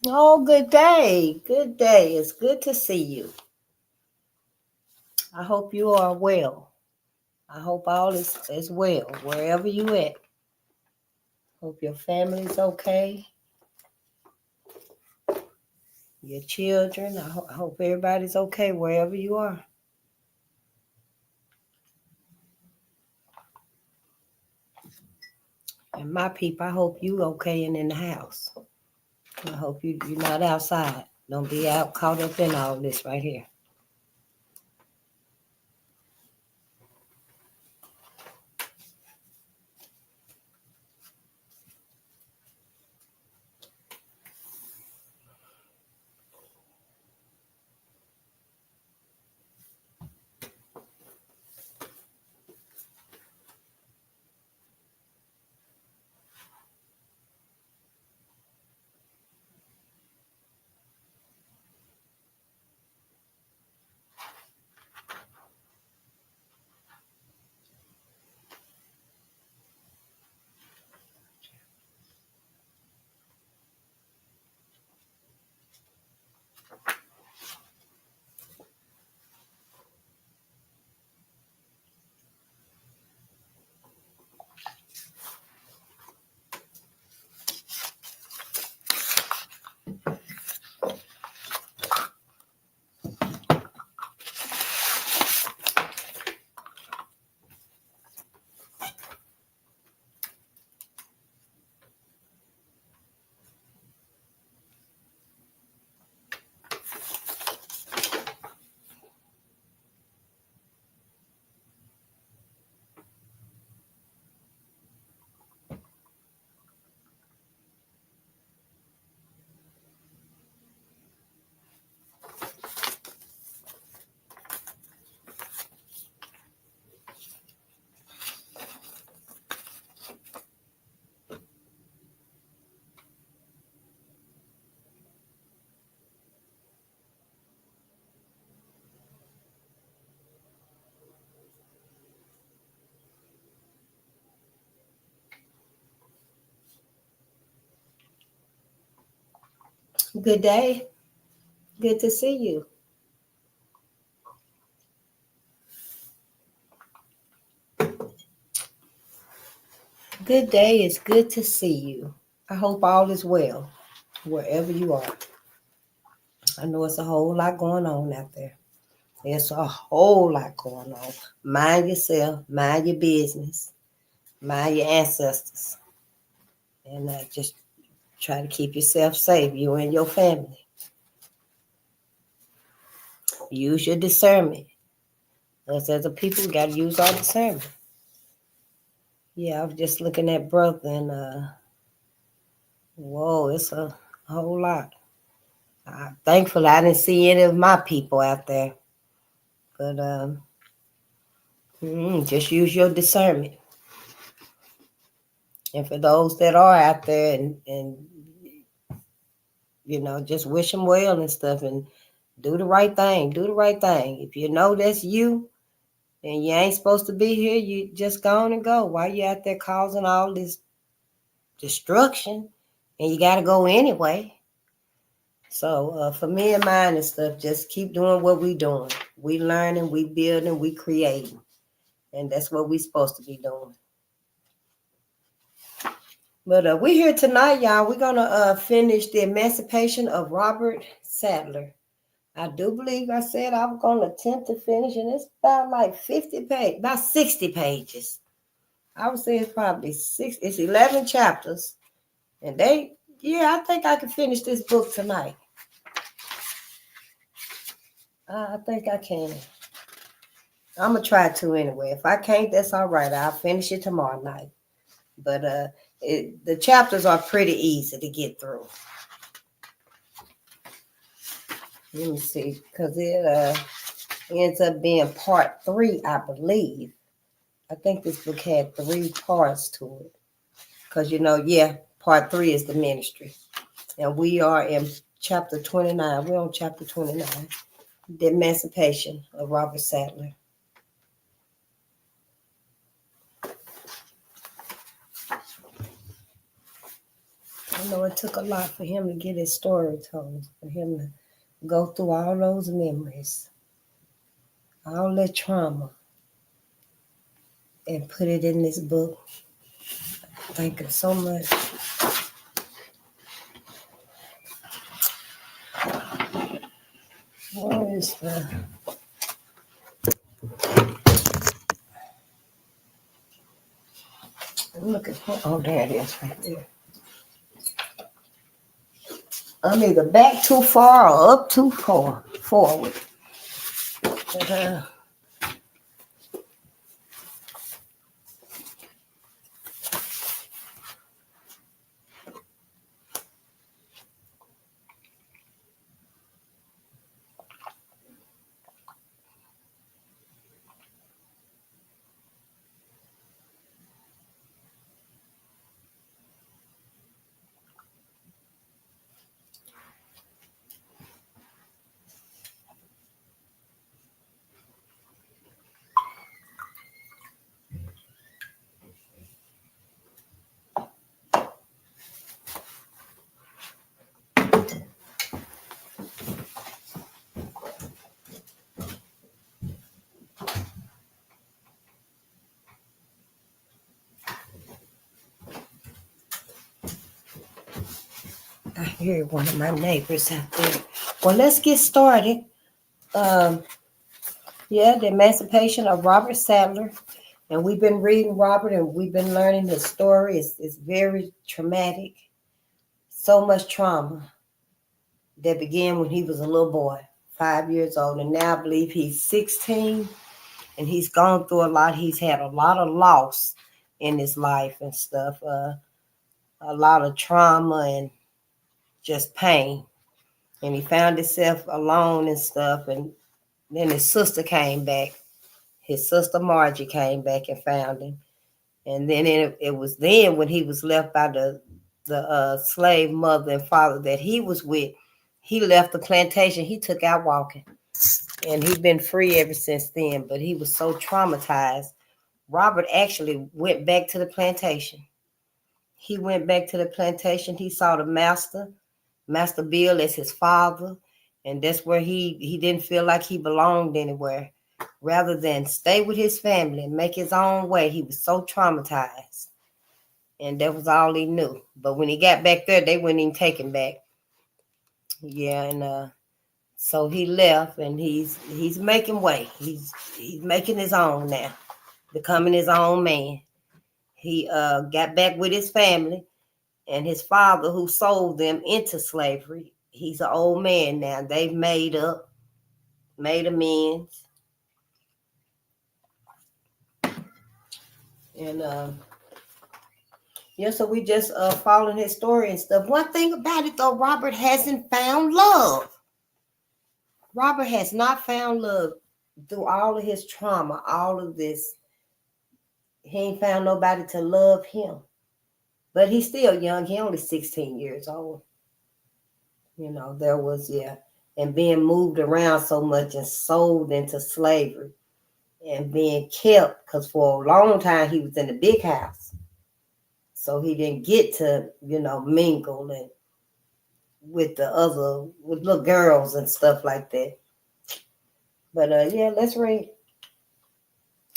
Oh, good day. Good day. It's good to see you. I hope you are well. I hope all is well wherever you at. Hope your family's okay. Your children. I hope everybody's okay wherever you are. And my people, I hope you okay and in the house. I hope you're not outside. Don't be out caught up in all this right here. Good day. Good to see you. Good day. It's good to see you. I hope all is well wherever you are. I know it's a whole lot going on out there. There's a whole lot going on. Mind yourself, mind your business, mind your ancestors, and just try to keep yourself safe, you and your family. Use your discernment. Us as a people, we got to use our discernment. Yeah, I was just looking at brother, and whoa, it's a whole lot. Thankfully, I didn't see any of my people out there, but just use your discernment. And for those that are out there and just wish them well and stuff and do the right thing. Do the right thing. If you know that's you and you ain't supposed to be here, you just go on and go. Why you out there causing all this destruction and you got to go anyway? So for me and mine and stuff, just keep doing what we doing. We learning, we building, we creating. And that's what we supposed to be doing. But we're here tonight, y'all. We're going to finish the Emancipation of Robert Sadler. I do believe I said I was going to attempt to finish, and it's about like 50 pages, about 60 pages. I would say it's probably it's 11 chapters. And I think I can finish this book tonight. I think I can. I'm going to try to anyway. If I can't, that's all right. I'll finish it tomorrow night. But the chapters are pretty easy to get through. Let me see, because it ends up being part 3, I believe. I think this book had 3 parts to it. Because, part 3 is the ministry. And we are in chapter 29. We're on chapter 29, the Emancipation of Robert Sadler. I know it took a lot for him to get his story told, for him to go through all those memories, all that trauma, and put it in this book. Thank you so much. Where is the... Look at... Oh, there it is right there. I'm either back too far or up too far forward. But, I hear one of my neighbors out there. Well, let's get started. Yeah, the Emancipation of Robert Sadler. And we've been reading Robert and we've been learning his story. It's very traumatic. So much trauma that began when he was a little boy, 5 years old. And now I believe he's 16 and he's gone through a lot. He's had a lot of loss in his life and stuff. A lot of trauma and just pain. And he found himself alone and stuff. And then his sister came back. His sister Margie came back and found him. And then it was then when he was left by the slave mother and father that he was with. He left the plantation. He took out walking. And he'd been free ever since then. But he was so traumatized. Robert actually went back to the plantation. He went back to the plantation. He saw the Master Bill as his father. And that's where he didn't feel like he belonged anywhere. Rather than stay with his family and make his own way, he was so traumatized. And that was all he knew. But when he got back there, they wouldn't even take him back. Yeah, and so he left and he's making way. He's making his own now, becoming his own man. He got back with his family and his father who sold them into slavery. He's an old man now. They've made amends. And yeah, so we just following his story and stuff. One thing about it though, Robert hasn't found love. Robert has not found love through all of his trauma, all of this. He ain't found nobody to love him. But he's still young. He only 16 years old. You know, there was, and being moved around so much and sold into slavery and being kept, because for a long time he was in the big house. So he didn't get to, mingle and with little girls and stuff like that. But let's read.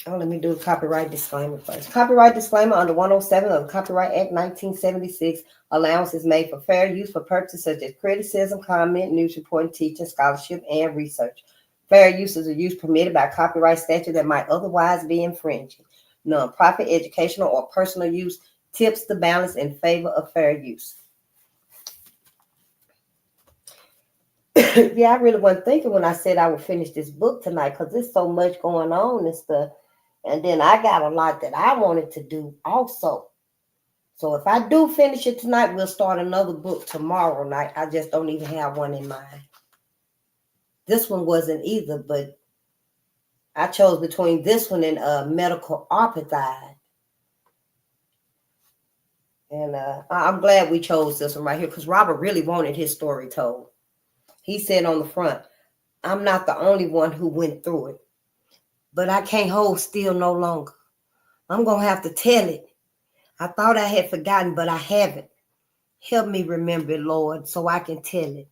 Oh, let me do a copyright disclaimer first. Copyright disclaimer under 107 of the Copyright Act 1976. Allowance is made for fair use for purposes such as criticism, comment, news reporting, teaching, scholarship, and research. Fair use is a use permitted by copyright statute that might otherwise be infringing. Non-profit, educational, or personal use tips the balance in favor of fair use. Yeah, I really wasn't thinking when I said I would finish this book tonight because there's so much going on and stuff. And then I got a lot that I wanted to do also. So if I do finish it tonight, we'll start another book tomorrow night. I just don't even have one in mind. This one wasn't either, but I chose between this one and medical apartheid. And I'm glad we chose this one right here because Robert really wanted his story told. He said on the front, I'm not the only one who went through it, but I can't hold still no longer. I'm going to have to tell it. I thought I had forgotten, but I haven't. Help me remember it, Lord, so I can tell it.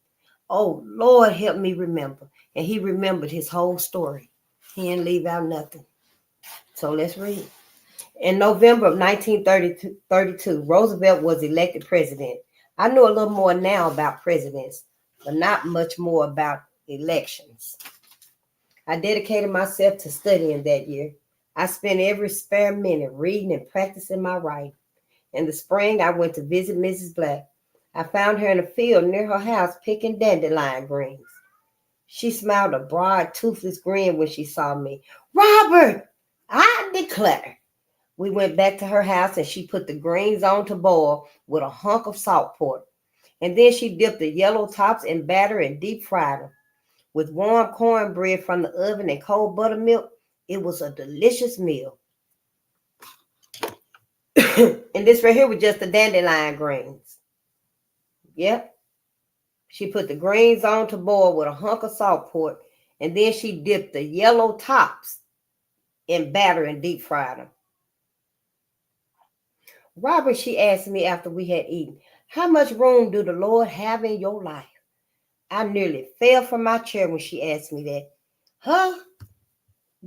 Oh, Lord, help me remember. And he remembered his whole story. He didn't leave out nothing. So let's read. In November of 1932, Roosevelt was elected president. I know a little more now about presidents, but not much more about elections. I dedicated myself to studying that year. I spent every spare minute reading and practicing my writing. In the spring, I went to visit Mrs. Black. I found her in a field near her house picking dandelion greens. She smiled a broad, toothless grin when she saw me. Robert, I declare. We went back to her house and she put the greens on to boil with a hunk of salt pork. And then she dipped the yellow tops in batter and deep fried them. With warm cornbread from the oven and cold buttermilk, it was a delicious meal. And this right here was just the dandelion greens. Yep. She put the greens on to boil with a hunk of salt pork, and then she dipped the yellow tops in batter and deep fried them. Robert, she asked me after we had eaten, how much room do the Lord have in your life? I nearly fell from my chair when she asked me that. Huh?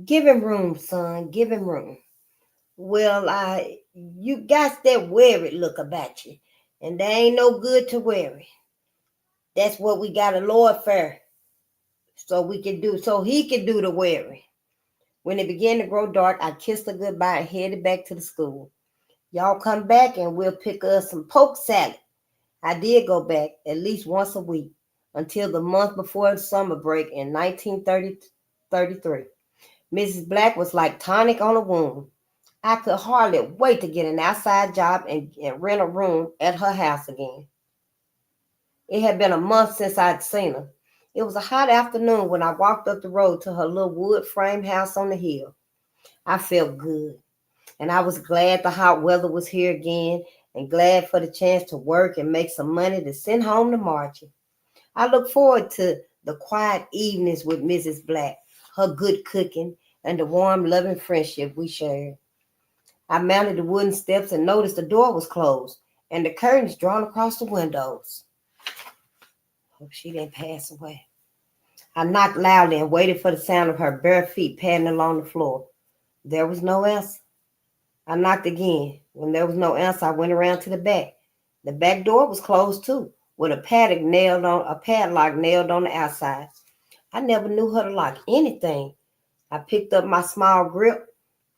Give him room, son. Give him room. Well, you got that worried look about you, and they ain't no good to worry. That's what we got a Lord for, so he can do the worry. When it began to grow dark, I kissed her goodbye and headed back to the school. Y'all come back and we'll pick us some poke salad. I did go back at least once a week until the month before the summer break in 1933. Mrs. Black was like tonic on a wound. I could hardly wait to get an outside job and rent a room at her house again. It had been a month since I'd seen her. It was a hot afternoon when I walked up the road to her little wood frame house on the hill. I felt good, and I was glad the hot weather was here again and glad for the chance to work and make some money to send home to Margie. I look forward to the quiet evenings with Mrs. Black, her good cooking, and the warm, loving friendship we shared. I mounted the wooden steps and noticed the door was closed and the curtains drawn across the windows. Hope she didn't pass away. I knocked loudly and waited for the sound of her bare feet padding along the floor. There was no answer. I knocked again. When there was no answer, I went around to the back. The back door was closed too, with a padlock nailed on the outside. I never knew her to lock anything. I picked up my small grip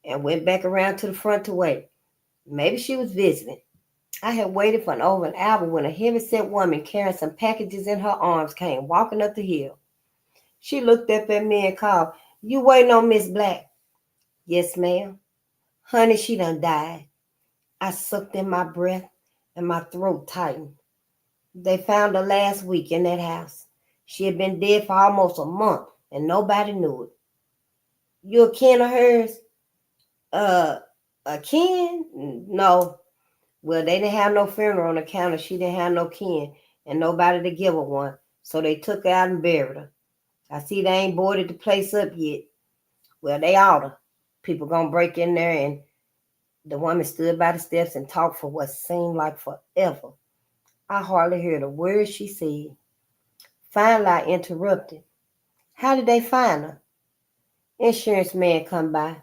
and went back around to the front to wait. Maybe she was visiting. I had waited for over an hour when a heavy-set woman carrying some packages in her arms came walking up the hill. She looked up at me and called, "You waiting on Miss Black?" "Yes, ma'am." "Honey, she done died." I sucked in my breath and my throat tightened. They found her last week in that house. She had been dead for almost a month and nobody knew it. "You a kin of hers?" A kin? No. Well, they didn't have no funeral on account of she didn't have no kin and nobody to give her one. So they took her out and buried her. I see they ain't boarded the place up yet. Well, they oughta. People gonna break in there. And the woman stood by the steps and talked for what seemed like forever. I hardly heard a word she said. Finally, I interrupted. "How did they find her?" "Insurance man come by."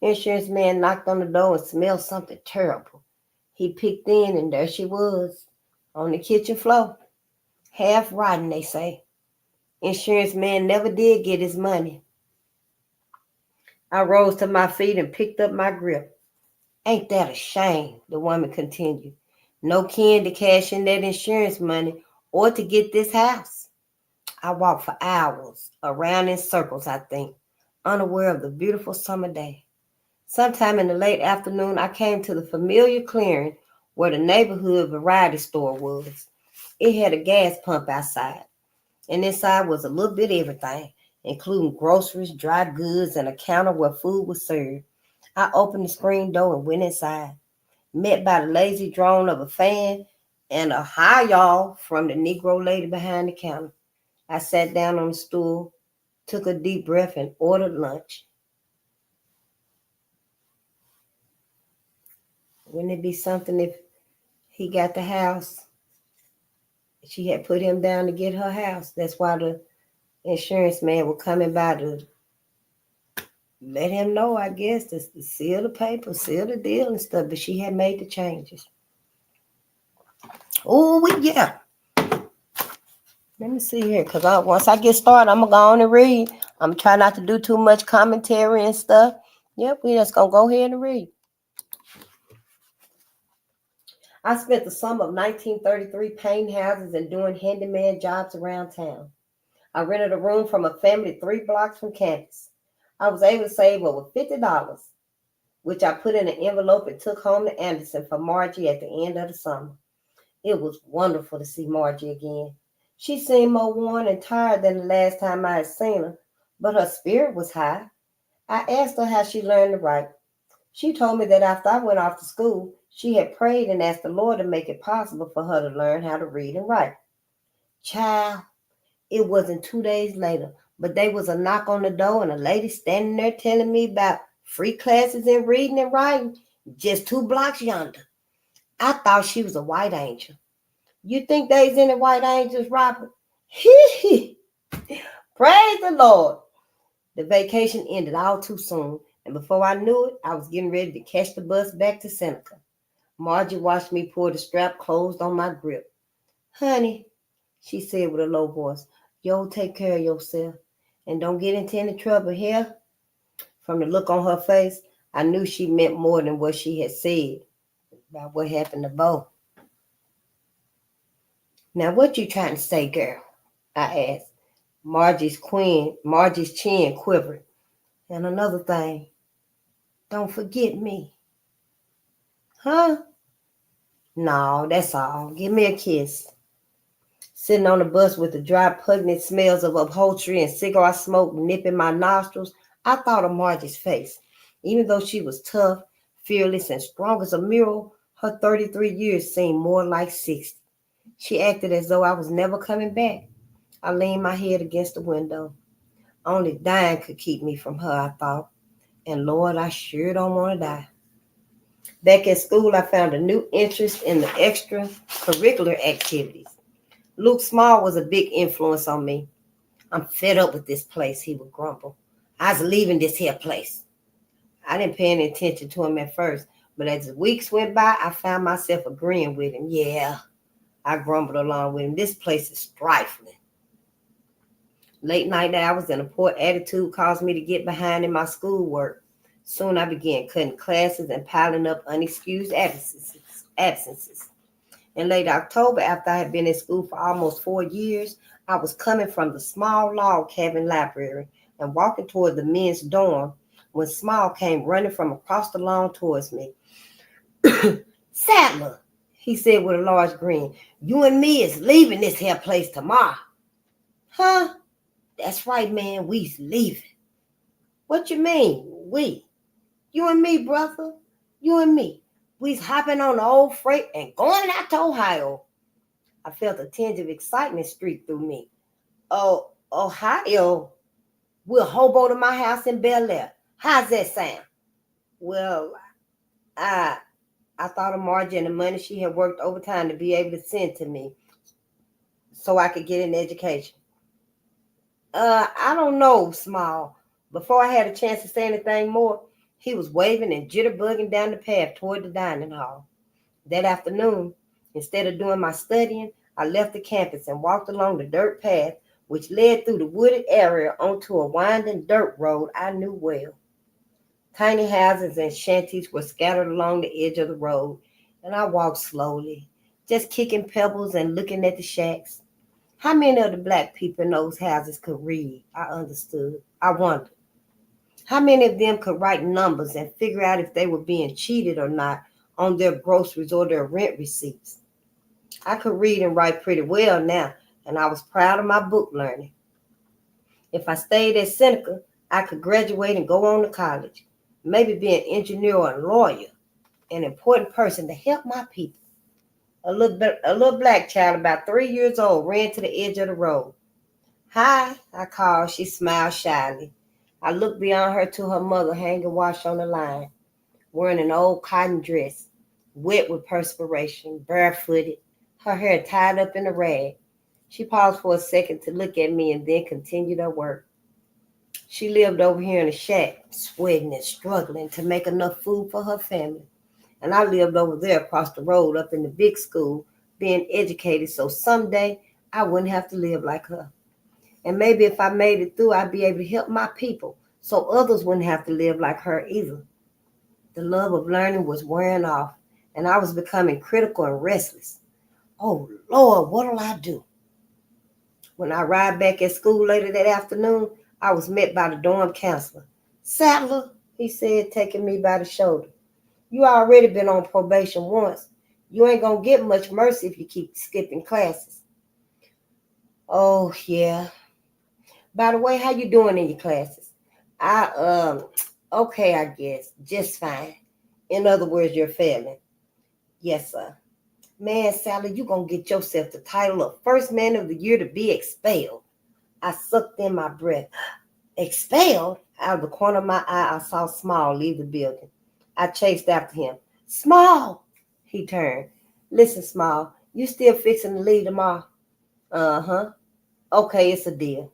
Insurance man knocked on the door and smelled something terrible. He peeked in and there she was, on the kitchen floor. Half rotten, they say. Insurance man never did get his money. I rose to my feet and picked up my grip. "Ain't that a shame?" the woman continued. "No kin to cash in that insurance money or to get this house." I walked for hours, around in circles, I think, unaware of the beautiful summer day. Sometime in the late afternoon, I came to the familiar clearing where the neighborhood variety store was. It had a gas pump outside, and inside was a little bit of everything, including groceries, dry goods, and a counter where food was served. I opened the screen door and went inside, met by the lazy drone of a fan and a "hi y'all" from the Negro lady behind the counter. I sat down on the stool, took a deep breath, and ordered lunch. Wouldn't it be something if he got the house She had put him down to get her house. That's why the insurance man was coming by to let him know, I guess, to seal the paper, seal the deal and stuff. But she had made the changes. Oh, yeah. Let me see here, because once I get started, I'm going to go on and read. I'm trying not to do too much commentary and stuff. Yep, we just going to go ahead and read. I spent the summer of 1933 painting houses and doing handyman jobs around town. I rented a room from a family 3 blocks from campus. I was able to save over $50, which I put in an envelope and took home to Anderson for Margie at the end of the summer. It was wonderful to see Margie again. She seemed more worn and tired than the last time I had seen her, but her spirit was high. I asked her how she learned to write. She told me that after I went off to school, she had prayed and asked the Lord to make it possible for her to learn how to read and write. Child, it wasn't 2 days later, but there was a knock on the door and a lady standing there telling me about free classes in reading and writing just 2 blocks yonder. I thought she was a white angel. You think there's any white angels, Robert? Praise the Lord. The vacation ended all too soon, and before I knew it, I was getting ready to catch the bus back to Seneca. Margie watched me pull the strap closed on my grip. Honey, she said with a low voice, you'll take care of yourself and don't get into any trouble here. From the look on her face, I knew she meant more than what she had said about what happened to Bo. Now, what you trying to say, girl? I asked. Margie's chin quivered. And another thing, don't forget me. Huh? No, that's all. Give me a kiss. Sitting on the bus with the dry, pungent smells of upholstery and cigar smoke nipping my nostrils, I thought of Margie's face. Even though she was tough, fearless, and strong as a mule, her 33 years seemed more like 60. She acted as though I was never coming back. I leaned my head against the window. Only dying could keep me from her, I thought. And Lord, I sure don't want to die. Back at school, I found a new interest in the extracurricular activities. Luke Small was a big influence on me. I'm fed up with this place, he would grumble. I was leaving this here place. I didn't pay any attention to him at first, but as the weeks went by, I found myself agreeing with him. Yeah, I grumbled along with him. This place is trifling. Late night hours and a poor attitude caused me to get behind in my schoolwork. Soon I began cutting classes and piling up unexcused absences. In late October, after I had been in school for almost 4 years, I was coming from the small log cabin library and walking toward the men's dorm when Small came running from across the lawn towards me. Sadler, he said with a large grin, you and me is leaving this here place tomorrow. Huh? That's right, man, we's leaving. What you mean, we? You and me, brother. You and me. We's hopping on the old freight and going out to Ohio. I felt a tinge of excitement streak through me. Oh, Ohio? We'll hobo to my house in Bel Air. How's that sound? Well, I thought of Margie and the money she had worked overtime to be able to send to me so I could get an education. I don't know, Small. Before I had a chance to say anything more, he was waving and jitterbugging down the path toward the dining hall. That afternoon, instead of doing my studying, I left the campus and walked along the dirt path, which led through the wooded area onto a winding dirt road I knew well. Tiny houses and shanties were scattered along the edge of the road, and I walked slowly, just kicking pebbles and looking at the shacks. How many of the black people in those houses could read? I understood. I wondered. How many of them could write numbers and figure out if they were being cheated or not on their groceries or their rent receipts? I could read and write pretty well now, and I was proud of my book learning. If I stayed at Seneca, I could graduate and go on to college, maybe be an engineer or a lawyer, an important person to help my people. A little black child about 3 years old ran to the edge of the road. Hi, I called. She smiled shyly. I looked beyond her to her mother hanging washed on the line, wearing an old cotton dress, wet with perspiration, barefooted, her hair tied up in a rag. She paused for a second to look at me and then continued her work. She lived over here in a shack, sweating and struggling to make enough food for her family. And I lived over there across the road up in the big school, being educated so someday I wouldn't have to live like her. And maybe if I made it through, I'd be able to help my people so others wouldn't have to live like her either. The love of learning was wearing off, and I was becoming critical and restless. Oh, Lord, what'll I do? When I arrived back at school later that afternoon, I was met by the dorm counselor. Sadler, he said, taking me by the shoulder. You already been on probation once. You ain't gonna get much mercy if you keep skipping classes. Oh, yeah. By the way, how you doing in your classes? Okay, I guess. Just fine. In other words, you're failing. Yes, sir. Man, Sally, you gonna get yourself the title of First Man of the Year to be expelled. I sucked in my breath. Expelled? Out of the corner of my eye, I saw Small leave the building. I chased after him. Small! He turned. Listen, Small, you still fixing to leave tomorrow? Uh-huh. Okay, it's a deal.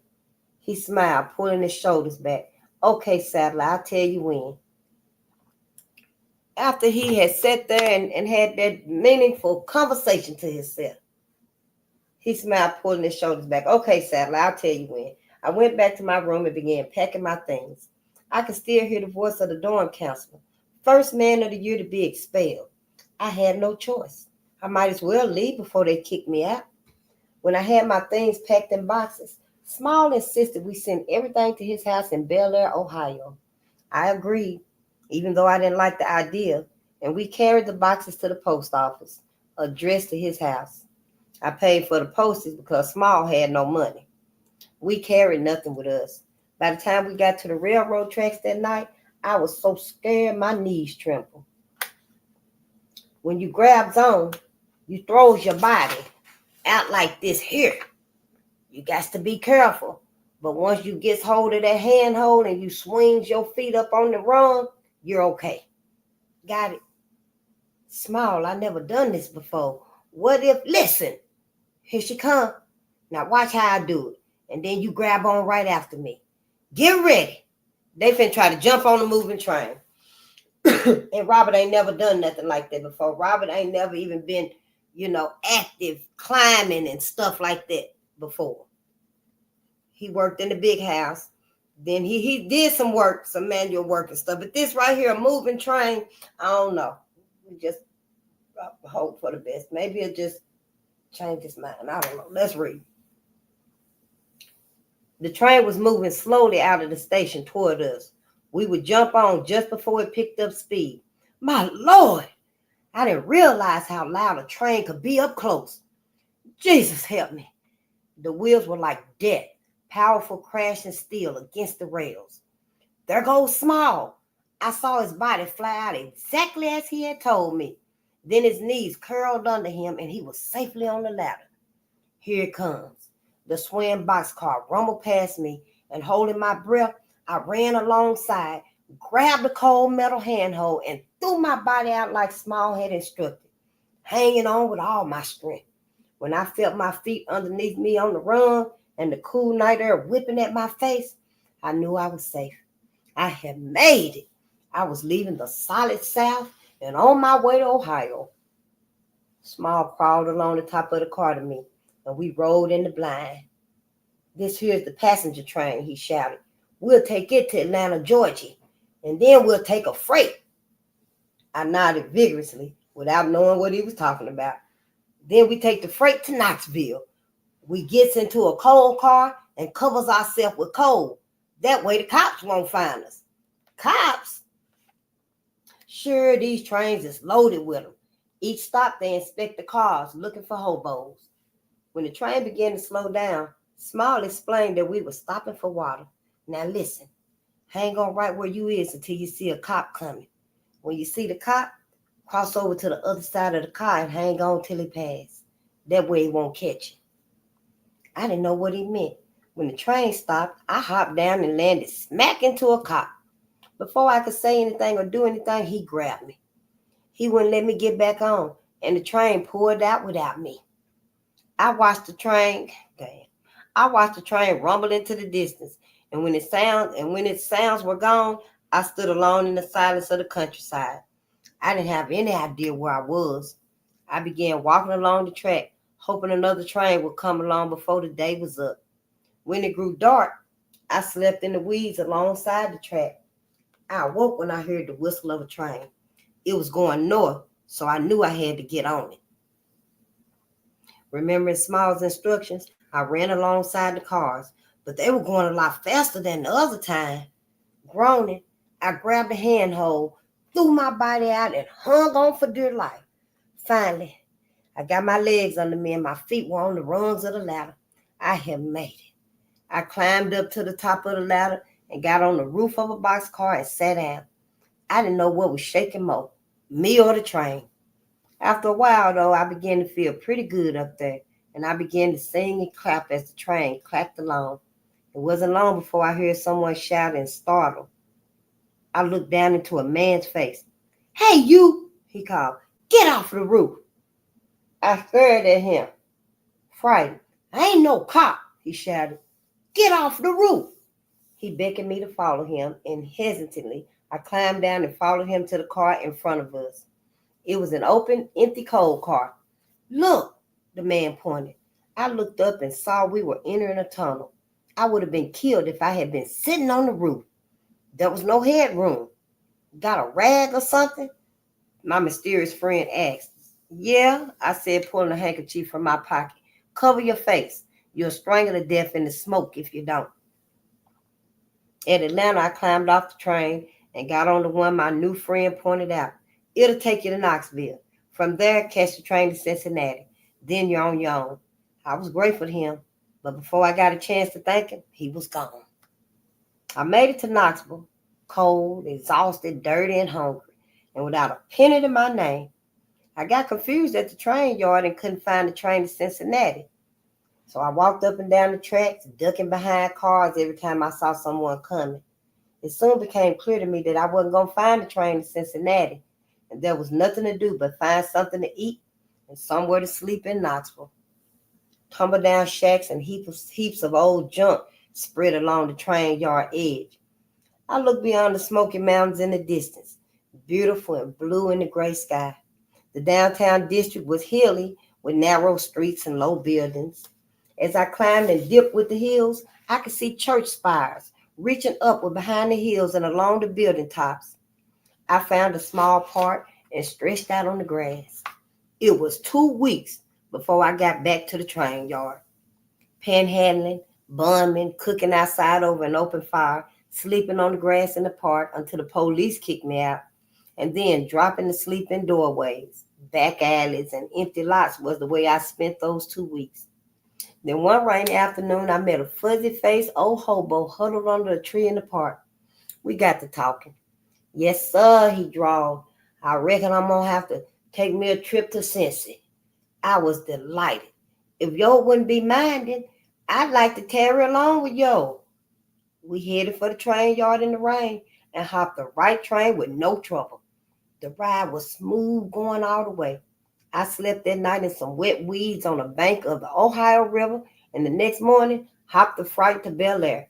He smiled, pulling his shoulders back. Okay, Sadler, I'll tell you when. After he had sat there and had that meaningful conversation to himself, he smiled, pulling his shoulders back. Okay, Sadler, I'll tell you when. I went back to my room and began packing my things. I could still hear the voice of the dorm counselor. First man of the year to be expelled. I had no choice. I might as well leave before they kicked me out. When I had my things packed in boxes, Small insisted we send everything to his house in Bel Air, Ohio. I agreed, even though I didn't like the idea, and we carried the boxes to the post office, addressed to his house. I paid for the postage because Small had no money. We carried nothing with us. By the time we got to the railroad tracks that night, I was so scared my knees trembled. When you grabs on, you throws your body out like this here. You got to be careful. But once you get hold of that handhold and you swings your feet up on the rung, you're okay. Got it? Small, I never done this before. What if, listen, here she come. Now watch how I do it. And then you grab on right after me. Get ready. They finna try to jump on the moving train. And Robert ain't never done nothing like that before. Robert ain't never even been, active climbing and stuff like that before. He worked in the big house. Then he did some work, some manual work and stuff. But this right here, a moving train, I don't know. We just hope for the best. Maybe it'll just change his mind. I don't know. Let's read. The train was moving slowly out of the station toward us. We would jump on just before it picked up speed. My Lord! I didn't realize how loud a train could be up close. Jesus help me. The wheels were like death, powerful crashing steel against the rails. There goes Small. I saw his body fly out exactly as he had told me. Then his knees curled under him and he was safely on the ladder. Here it comes. The swaying boxcar rumbled past me, and holding my breath, I ran alongside, grabbed the cold metal handhold, and threw my body out like Small had instructed, hanging on with all my strength. When I felt my feet underneath me on the run and the cool night air whipping at my face, I knew I was safe. I had made it. I was leaving the solid South and on my way to Ohio. Small crawled along the top of the car to me, and we rode in the blind. This here's the passenger train, he shouted. We'll take it to Atlanta, Georgia, and then we'll take a freight. I nodded vigorously without knowing what he was talking about. Then we take the freight to Knoxville. We gets into a coal car and covers ourselves with coal. That way the cops won't find us. Cops? Sure, these trains is loaded with them. Each stop they inspect the cars looking for hobos. When the train began to slow down, Small explained that we were stopping for water. Now listen, hang on right where you is until you see a cop coming. When you see the cop, cross over to the other side of the car and hang on till he passes. That way he won't catch you. I didn't know what he meant. When the train stopped, I hopped down and landed smack into a cop. Before I could say anything or do anything, he grabbed me. He wouldn't let me get back on, and the train pulled out without me. I watched the train. Damn. I watched the train rumble into the distance, and when its sounds were gone, I stood alone in the silence of the countryside. I didn't have any idea where I was. I began walking along the track, hoping another train would come along before the day was up. When it grew dark, I slept in the weeds alongside the track. I awoke when I heard the whistle of a train. It was going north, so I knew I had to get on it. Remembering Small's instructions, I ran alongside the cars, but they were going a lot faster than the other time. Groaning, I grabbed a handhold, threw my body out, and hung on for dear life. Finally, I got my legs under me and my feet were on the rungs of the ladder. I had made it. I climbed up to the top of the ladder and got on the roof of a boxcar and sat down. I didn't know what was shaking more, me or the train. After a while, though, I began to feel pretty good up there, and I began to sing and clap as the train clacked along. It wasn't long before I heard someone shout and startled. I looked down into a man's face. "Hey, you," he called. "Get off the roof." I stared at him, frightened. "I ain't no cop," he shouted. "Get off the roof." He beckoned me to follow him, and hesitantly, I climbed down and followed him to the car in front of us. It was an open, empty coal car. "Look," the man pointed. I looked up and saw we were entering a tunnel. I would have been killed if I had been sitting on the roof. There was no headroom. "Got a rag or something?" my mysterious friend asked. "Yeah," I said, pulling a handkerchief from my pocket. "Cover your face. You'll strangle to death in the smoke if you don't." At Atlanta, I climbed off the train and got on the one my new friend pointed out. "It'll take you to Knoxville. From there, catch the train to Cincinnati. Then you're on your own." I was grateful to him, but before I got a chance to thank him, he was gone. I made it to Knoxville, cold, exhausted, dirty, and hungry, and without a penny to my name. I got confused at the train yard and couldn't find the train to Cincinnati. So I walked up and down the tracks, ducking behind cars every time I saw someone coming. It soon became clear to me that I wasn't going to find the train to Cincinnati, and there was nothing to do but find something to eat and somewhere to sleep in Knoxville. Tumble down shacks and heaps of old junk spread along the train yard edge. I looked beyond the Smoky Mountains in the distance, beautiful and blue in the gray sky. The downtown district was hilly with narrow streets and low buildings. As I climbed and dipped with the hills, I could see church spires reaching upward behind the hills and along the building tops. I found a small park and stretched out on the grass. It was 2 weeks before I got back to the train yard. Panhandling, bumming, cooking outside over an open fire, sleeping on the grass in the park until the police kicked me out, and then dropping to sleep in doorways, back alleys, and empty lots was the way I spent those 2 weeks. Then one rainy afternoon, I met a fuzzy-faced old hobo huddled under a tree in the park. We got to talking. "Yes, sir," he drawled. "I reckon I'm going to have to take me a trip to Cincy." I was delighted. "If yo wouldn't be minded, I'd like to carry along with yo." We headed for the train yard in the rain and hopped the right train with no trouble. The ride was smooth going all the way. I slept that night in some wet weeds on the bank of the Ohio River, and the next morning hopped the freight to Bel Air.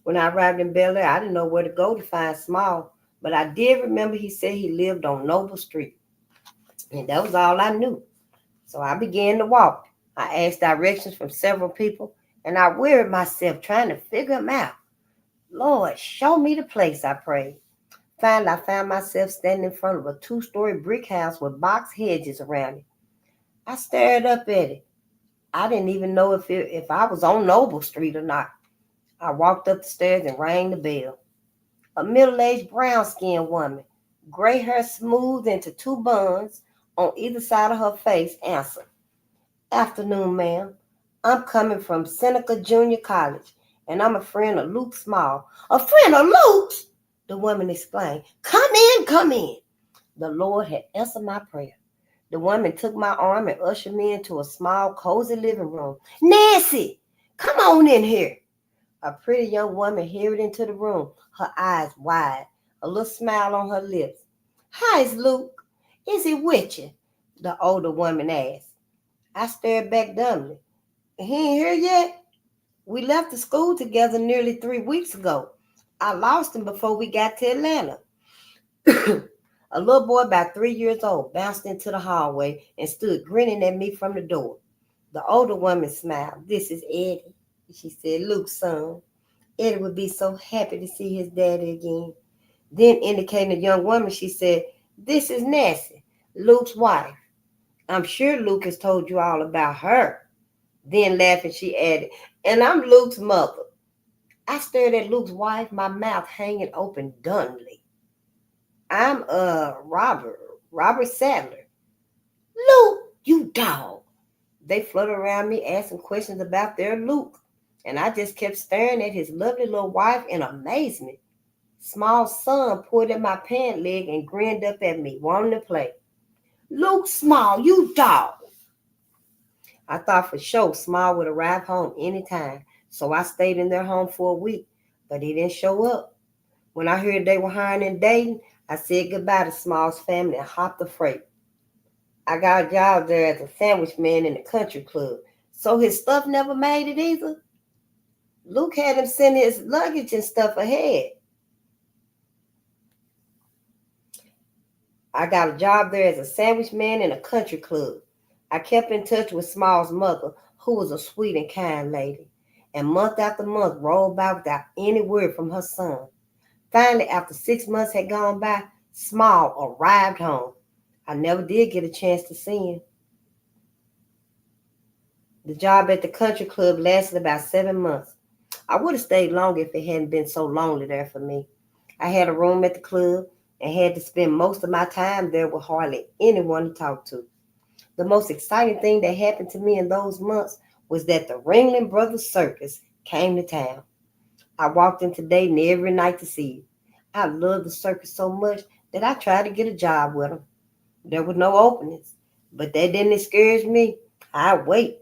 When I arrived in Bel Air, I didn't know where to go to find Small, but I did remember he said he lived on Noble Street, and that was all I knew. So I began to walk. I asked directions from several people, and I wearied myself trying to figure them out. "Lord, show me the place," I prayed. Finally, I found myself standing in front of a 2-story brick house with box hedges around it. I stared up at it. I didn't even know if I was on Noble Street or not. I walked up the stairs and rang the bell. A middle-aged brown-skinned woman, gray hair smoothed into 2 buns on either side of her face, answered. "Afternoon, ma'am. I'm coming from Seneca Junior College, and I'm a friend of Luke Small." "A friend of Luke's?" the woman exclaimed. "Come in, come in." The Lord had answered my prayer. The woman took my arm and ushered me into a small, cozy living room. "Nancy, come on in here." A pretty young woman hurried into the room, her eyes wide, a little smile on her lips. "How's Luke? Is he with you?" the older woman asked. I stared back dumbly. He ain't here yet? We left the school together nearly 3 weeks ago. I lost him before we got to Atlanta. A little boy about 3 years old bounced into the hallway and stood grinning at me from the door. The older woman smiled. This is Eddie, she said, Luke's son. Eddie would be so happy to see his daddy again. Then, indicating a young woman, she said, This is Nancy, Luke's wife. I'm sure Luke has told you all about her. Then, laughing, she added, And I'm Luke's mother. I stared at Luke's wife, my mouth hanging open dumbly. I'm Robert Sadler. Luke, you dog. They fluttered around me asking questions about their Luke, and I just kept staring at his lovely little wife in amazement. Small son pulled at my pant leg and grinned up at me, wanting to play. Luke Small, you dog. I thought for sure Small would arrive home anytime, so I stayed in their home for a week, but he didn't show up. When I heard they were hiring and dating, I said goodbye to Small's family and hopped the freight. I got a job there as a sandwich man in the country club, so his stuff never made it either. Luke had him send his luggage and stuff ahead. I got a job there as a sandwich man in a country club. I kept in touch with Small's mother, who was a sweet and kind lady, and month after month rolled by without any word from her son. Finally, after 6 months had gone by, Small arrived home. I never did get a chance to see him. The job at the country club lasted about 7 months. I would have stayed longer if it hadn't been so lonely there for me. I had a room at the club and had to spend most of my time there with hardly anyone to talk to. The most exciting thing that happened to me in those months was that the Ringling Brothers Circus came to town. I walked into Dayton every night to see it. I loved the circus so much that I tried to get a job with them. There were no openings, but that didn't discourage me. I'd wait.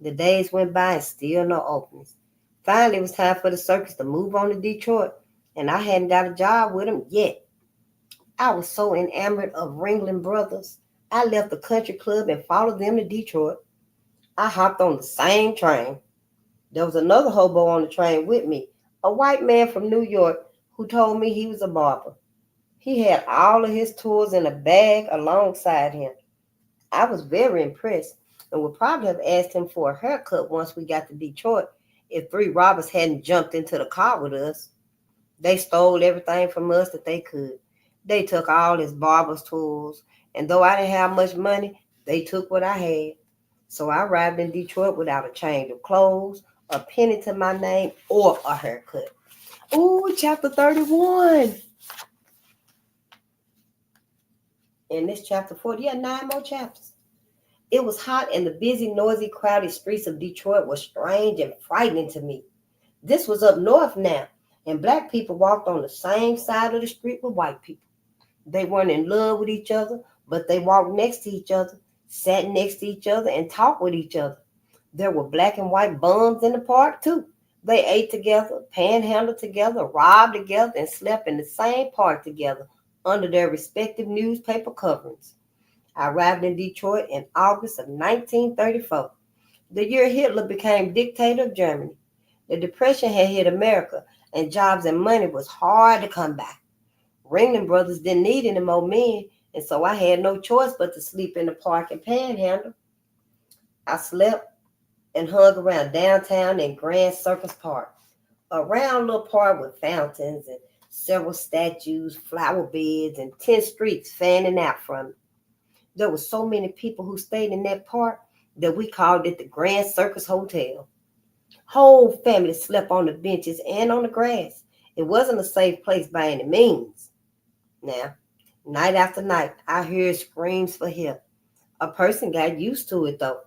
The days went by and still no openings. Finally, it was time for the circus to move on to Detroit, and I hadn't got a job with them yet. I was so enamored of Ringling Brothers, I left the country club and followed them to Detroit. I hopped on the same train. There was another hobo on the train with me, a white man from New York who told me he was a barber. He had all of his tools in a bag alongside him. I was very impressed and would probably have asked him for a haircut once we got to Detroit if three robbers hadn't jumped into the car with us. They stole everything from us that they could. They took all his barber's tools, and though I didn't have much money, they took what I had. So I arrived in Detroit without a change of clothes, a penny to my name, or a haircut. Ooh, chapter 31. In this chapter 40, 9 more chapters. It was hot, and the busy, noisy, crowded streets of Detroit were strange and frightening to me. This was up north now, and black people walked on the same side of the street with white people. They weren't in love with each other, but they walked next to each other, sat next to each other, and talked with each other. There were black and white bums in the park, too. They ate together, panhandled together, robbed together, and slept in the same park together under their respective newspaper coverings. I arrived in Detroit in August of 1934, the year Hitler became dictator of Germany. The Depression had hit America, and jobs and money was hard to come by. Ringling Brothers didn't need any more men, and so I had no choice but to sleep in the park and panhandle. I slept and hung around downtown in Grand Circus Park, a round little park with fountains and several statues, flower beds, and 10 streets fanning out from it. There were so many people who stayed in that park that we called it the Grand Circus Hotel. Whole families slept on the benches and on the grass. It wasn't a safe place by any means. Now, night after night, I heard screams for help. A person got used to it, though.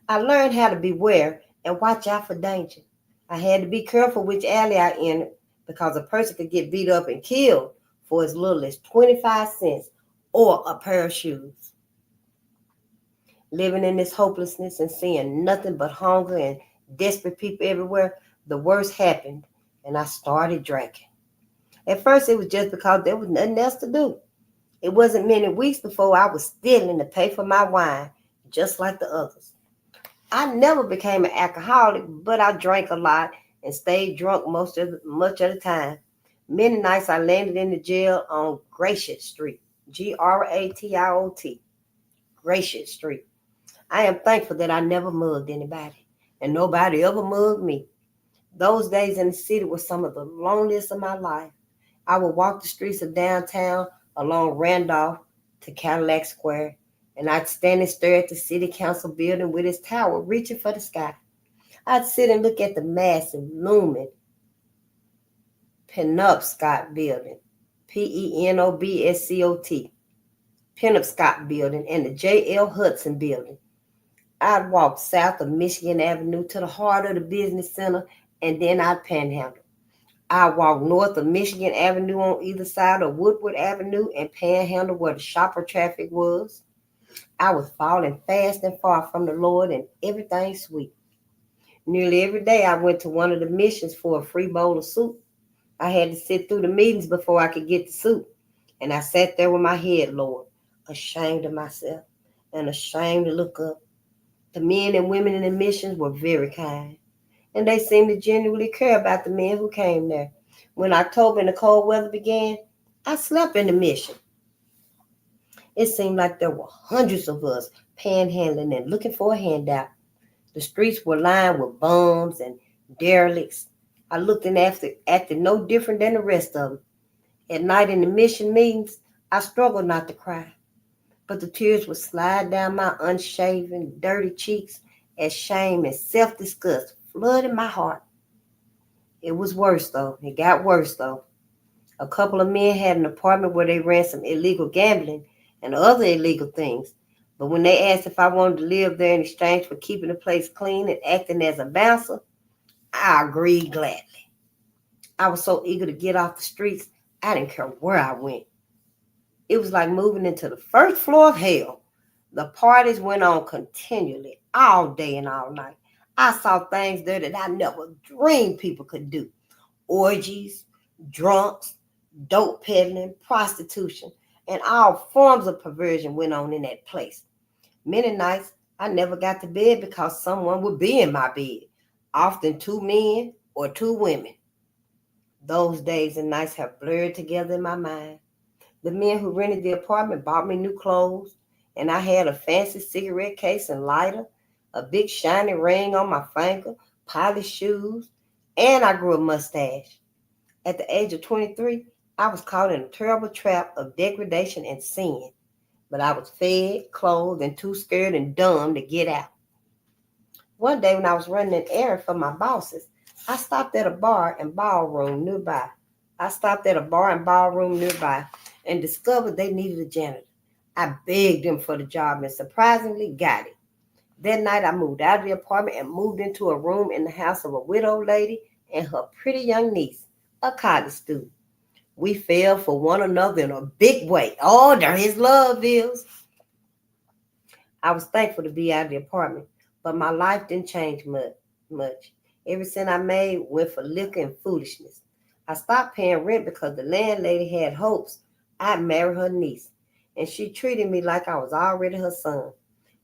I learned how to beware and watch out for danger. I had to be careful which alley I entered because a person could get beat up and killed for as little as 25 cents or a pair of shoes. Living in this hopelessness and seeing nothing but hunger and desperate people everywhere, the worst happened, and I started drinking. At first, it was just because there was nothing else to do. It wasn't many weeks before I was stealing to pay for my wine, just like the others. I never became an alcoholic, but I drank a lot and stayed drunk much of the time. Many nights I landed in the jail on Gracious Street, Gratiot, Gracious Street. I am thankful that I never mugged anybody, and nobody ever mugged me. Those days in the city were some of the loneliest of my life. I would walk the streets of downtown along Randolph to Cadillac Square, and I'd stand and stare at the city council building with its tower reaching for the sky. I'd sit and look at the massive, looming Penobscot building, Penobscot, Penobscot building, and the J.L. Hudson building. I'd walk south of Michigan Avenue to the heart of the business center, and then I'd panhandle. I walked north of Michigan Avenue on either side of Woodward Avenue and panhandle where the shopper traffic was. I was falling fast and far from the Lord and everything sweet. Nearly every day I went to one of the missions for a free bowl of soup. I had to sit through the meetings before I could get the soup, and I sat there with my head lowered, ashamed of myself and ashamed to look up. The men and women in the missions were very kind, and they seemed to genuinely care about the men who came there. When October and the cold weather began, I slept in the mission. It seemed like there were hundreds of us panhandling and looking for a handout. The streets were lined with bums and derelicts. I looked and acted no different than the rest of them. At night in the mission meetings, I struggled not to cry, but the tears would slide down my unshaven, dirty cheeks as shame and self-disgust flooded my heart. It was worse, though. It got worse, though. A couple of men had an apartment where they ran some illegal gambling and other illegal things. But when they asked if I wanted to live there in exchange for keeping the place clean and acting as a bouncer, I agreed gladly. I was so eager to get off the streets, I didn't care where I went. It was like moving into the first floor of hell. The parties went on continually, all day and all night. I saw things there that I never dreamed people could do. Orgies, drunks, dope peddling, prostitution, and all forms of perversion went on in that place. Many nights I never got to bed because someone would be in my bed, often two men or two women. Those days and nights have blurred together in my mind. The men who rented the apartment bought me new clothes, and I had a fancy cigarette case and lighter, a big shiny ring on my finger, polished shoes, and I grew a mustache. At the age of 23, I was caught in a terrible trap of degradation and sin, but I was fed, clothed, and too scared and dumb to get out. One day when I was running an errand for my bosses, I stopped at a bar and ballroom nearby. And discovered they needed a janitor. I begged them for the job and surprisingly got it. That night I moved out of the apartment and moved into a room in the house of a widowed lady and her pretty young niece, a college student. We fell for one another in a big way. Oh, there his love is. I was thankful to be out of the apartment, but my life didn't change much. Every cent I made went for liquor and foolishness. I stopped paying rent because the landlady had hopes I'd marry her niece, and she treated me like I was already her son.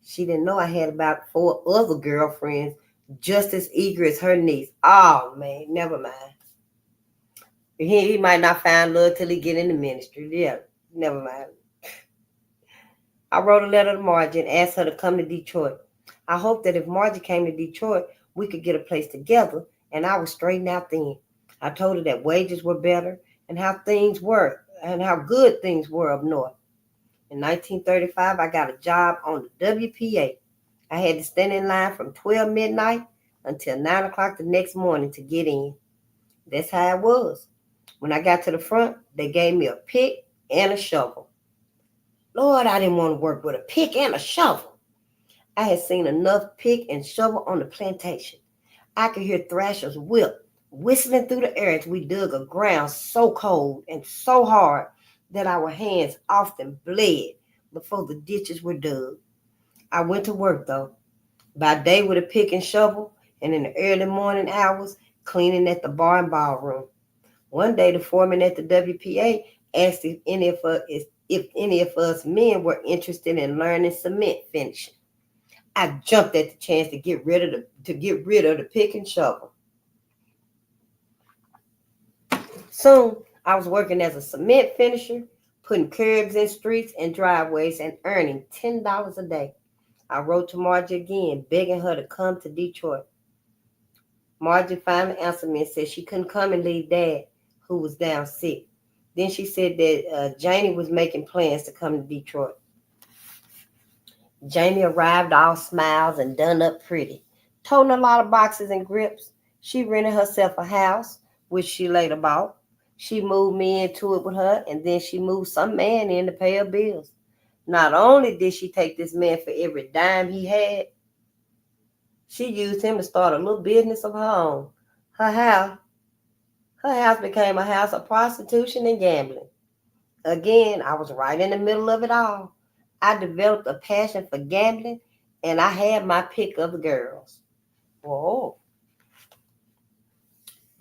She didn't know I had about 4 other girlfriends just as eager as her niece. Oh, man, never mind. He might not find love till he get in the ministry. Yeah, never mind. I wrote a letter to Margie and asked her to come to Detroit. I hoped that if Margie came to Detroit, we could get a place together, and I would straighten out then. I told her that wages were better and how good things were up north. In 1935, I got a job on the WPA. I had to stand in line from 12 midnight until 9 o'clock the next morning to get in. That's how it was. When I got to the front, they gave me a pick and a shovel. Lord, I didn't want to work with a pick and a shovel. I had seen enough pick and shovel on the plantation. I could hear thrashers whistling through the air as we dug a ground so cold and so hard that our hands often bled before the ditches were dug. I went to work, though, by day with a pick and shovel, and in the early morning hours, cleaning at the bar and ballroom. One day, the foreman at the WPA asked if any of us men were interested in learning cement finishing. I jumped at the chance to get rid of the pick and shovel. Soon, I was working as a cement finisher, putting curbs in streets and driveways and earning $10 a day. I wrote to Margie again, begging her to come to Detroit. Margie finally answered me and said she couldn't come and leave Dad, who was down sick. Then she said that Janie was making plans to come to Detroit. Janie arrived all smiles and done up pretty, toting a lot of boxes and grips. She rented herself a house, which she later bought. She moved me into it with her, and then she moved some man in to pay her bills. Not only did she take this man for every dime he had, she used him to start a little business of her own. Her house, her house became a house of prostitution and gambling. Again, I was right in the middle of it all. I developed a passion for gambling, and I had my pick of the girls. Whoa.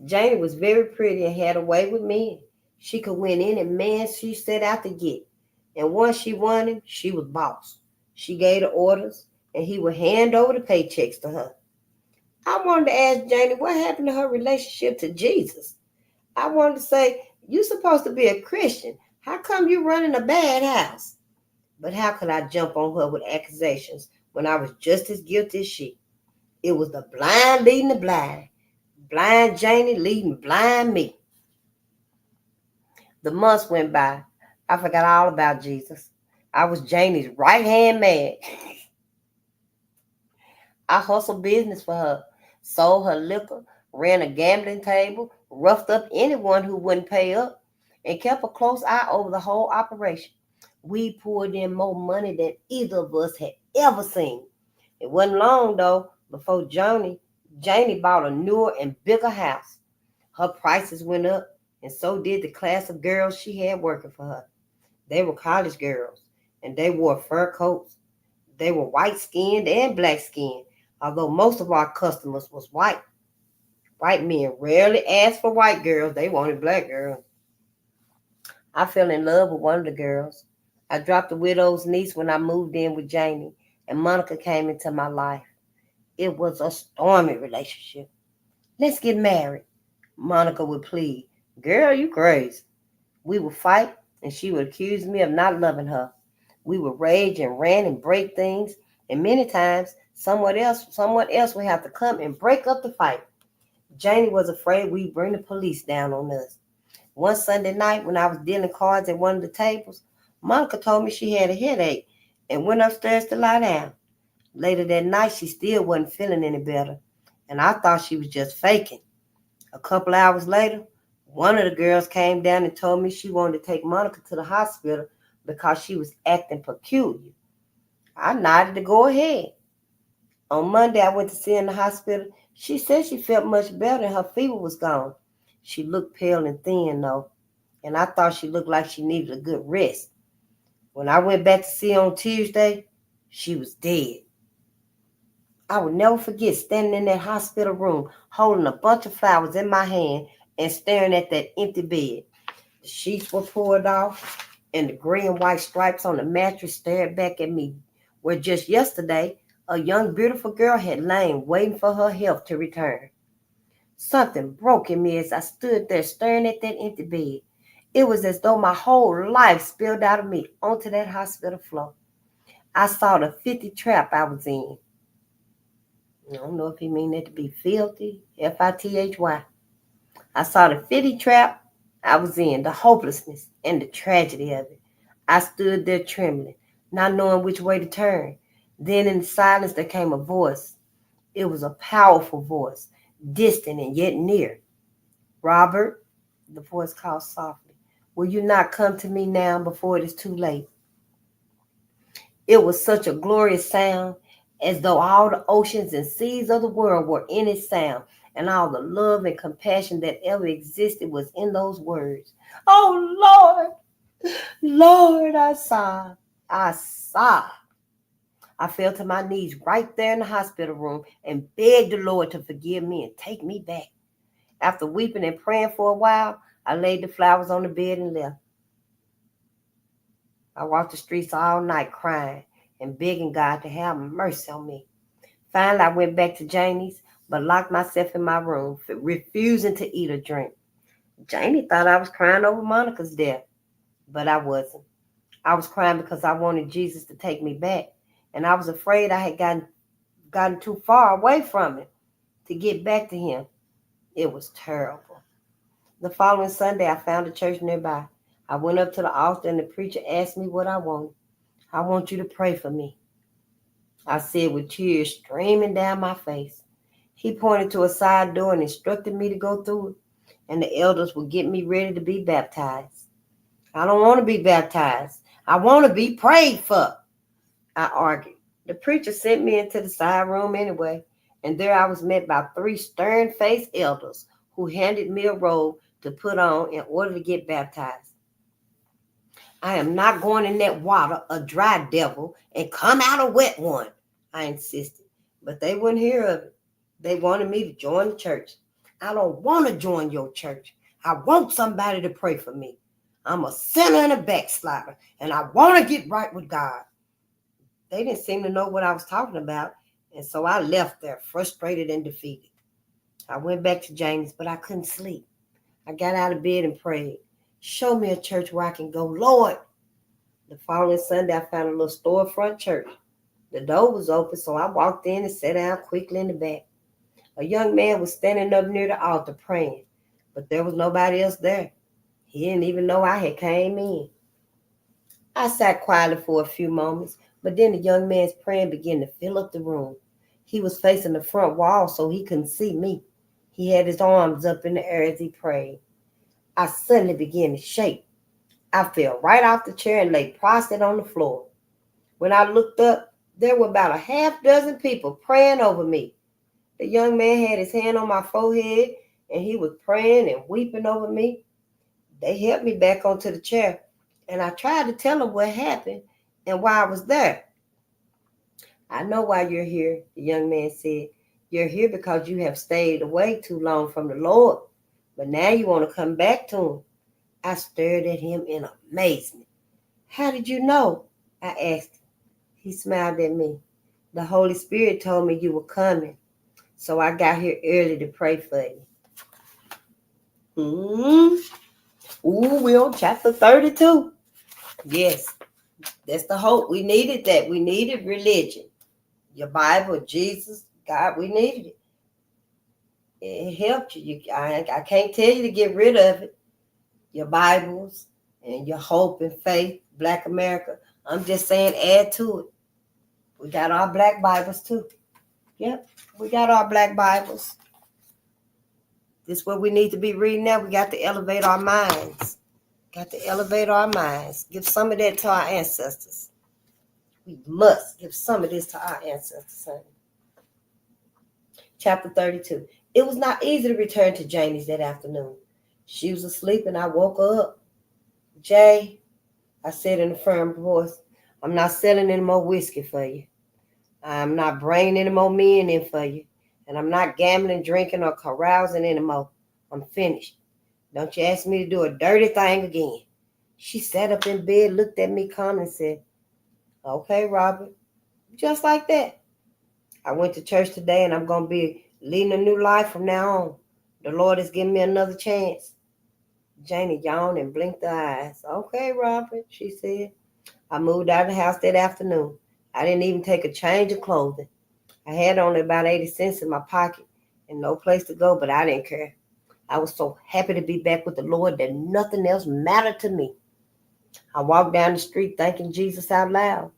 Janie was very pretty and had a way with men. She could win any man she set out to get. And once she won him, she was boss. She gave the orders, and he would hand over the paychecks to her. I wanted to ask Janie what happened to her relationship to Jesus. I wanted to say, you're supposed to be a Christian. How come you running a bad house? But how could I jump on her with accusations when I was just as guilty as she? It was the blind leading the blind. Blind Janie leading blind me. The months went by. I forgot all about Jesus. I was Janie's right-hand man. I hustled business for her, sold her liquor, ran a gambling table, roughed up anyone who wouldn't pay up, and kept a close eye over the whole operation. We poured in more money than either of us had ever seen. It wasn't long, though, before Janie bought a newer and bigger house. Her prices went up, and so did the class of girls she had working for her. They were college girls, and they wore fur coats. They were white-skinned and black-skinned, although most of our customers was white. White men rarely asked for white girls. They wanted black girls. I fell in love with one of the girls. I dropped the widow's niece when I moved in with Janie, and Monica came into my life. It was a stormy relationship. Let's get married, Monica would plead. Girl, you crazy. We would fight, and she would accuse me of not loving her. We would rage and rant and break things, and many times someone else would have to come and break up the fight. Janie was afraid we'd bring the police down on us. One Sunday night when I was dealing cards at one of the tables, Monica told me she had a headache and went upstairs to lie down. Later that night, she still wasn't feeling any better, and I thought she was just faking. A couple hours later, one of the girls came down and told me she wanted to take Monica to the hospital because she was acting peculiar. I nodded to go ahead. On Monday, I went to see her in the hospital. She said she felt much better and her fever was gone. She looked pale and thin, though, and I thought she looked like she needed a good rest. When I went back to see her on Tuesday, she was dead. I will never forget standing in that hospital room, holding a bunch of flowers in my hand and staring at that empty bed. The sheets were pulled off, and the gray and white stripes on the mattress stared back at me, where just yesterday, a young, beautiful girl had lain waiting for her health to return. Something broke in me as I stood there staring at that empty bed. It was as though my whole life spilled out of me onto that hospital floor. I saw the 50 trap I was in. I don't know if he mean that to be filthy, F-I-T-H-Y. I saw the 50 trap I was in, the hopelessness and the tragedy of it. I stood there trembling, not knowing which way to turn. Then in the silence there came a voice. It was a powerful voice, distant and yet near. Robert, the voice called softly, will you not come to me now before it is too late? It was such a glorious sound, as though all the oceans and seas of the world were in its sound, and all the love and compassion that ever existed was in those words. Oh, Lord, I sobbed. I sobbed. I fell to my knees right there in the hospital room and begged the Lord to forgive me and take me back. After weeping and praying for a while, I laid the flowers on the bed and left. I walked the streets all night crying, and begging God to have mercy on me. Finally, I went back to Janie's, but locked myself in my room, refusing to eat or drink. Janie thought I was crying over Monica's death, but I wasn't. I was crying because I wanted Jesus to take me back, and I was afraid I had gotten too far away from him to get back to him. It was terrible. The following Sunday, I found a church nearby. I went up to the altar, and the preacher asked me what I wanted. I want you to pray for me, I said with tears streaming down my face. He pointed to a side door and instructed me to go through it, and the elders would get me ready to be baptized. I don't want to be baptized. I want to be prayed for, I argued. The preacher sent me into the side room anyway, and there I was met by 3 stern-faced elders who handed me a robe to put on in order to get baptized. I am not going in that water, a dry devil, and come out a wet one, I insisted. But they wouldn't hear of it. They wanted me to join the church. I don't want to join your church. I want somebody to pray for me. I'm a sinner and a backslider, and I want to get right with God. They didn't seem to know what I was talking about, and so I left there frustrated and defeated. I went back to James, but I couldn't sleep. I got out of bed and prayed. Show me a church where I can go, Lord. The following Sunday, I found a little storefront church. The door was open, so I walked in and sat down quickly in the back. A young man was standing up near the altar praying, but there was nobody else there. He didn't even know I had came in. I sat quietly for a few moments, but then the young man's praying began to fill up the room. He was facing the front wall, so he couldn't see me. He had his arms up in the air as he prayed. I suddenly began to shake. I fell right off the chair and lay prostrate on the floor. When I looked up, there were about a half dozen people praying over me. The young man had his hand on my forehead, and he was praying and weeping over me. They helped me back onto the chair, and I tried to tell them what happened and why I was there. I know why you're here, the young man said. You're here because you have stayed away too long from the Lord, but now you want to come back to him. I stared at him in amazement. How did you know? I asked him. He smiled at me. The Holy Spirit told me you were coming, so I got here early to pray for you. Ooh, we're on chapter 32. Yes, that's the hope. We needed that. We needed religion. Your Bible, Jesus, God, we needed it. It helped you. I can't tell you to get rid of it. Your Bibles and your hope and faith, Black America. I'm just saying add to it. We got our Black Bibles too. Yep, we got our Black Bibles. This is what we need to be reading now. We got to elevate our minds. Got to elevate our minds. Give some of that to our ancestors. We must give some of this to our ancestors, honey. Chapter 32. It was not easy to return to Janie's that afternoon. She was asleep and I woke her up. Jay, I said in a firm voice, I'm not selling any more whiskey for you. I'm not bringing any more men in for you. And I'm not gambling, drinking, or carousing anymore. I'm finished. Don't you ask me to do a dirty thing again. She sat up in bed, looked at me calmly and said, okay, Robert, just like that. I went to church today and I'm going to be leading a new life from now on. The Lord has given me another chance. Janie yawned and blinked her eyes. Okay, Robert, she said. I moved out of the house that afternoon. I didn't even take a change of clothing. I had only about 80 cents in my pocket and no place to go, but I didn't care. I was so happy to be back with the Lord that nothing else mattered to me. I walked down the street thanking Jesus out loud.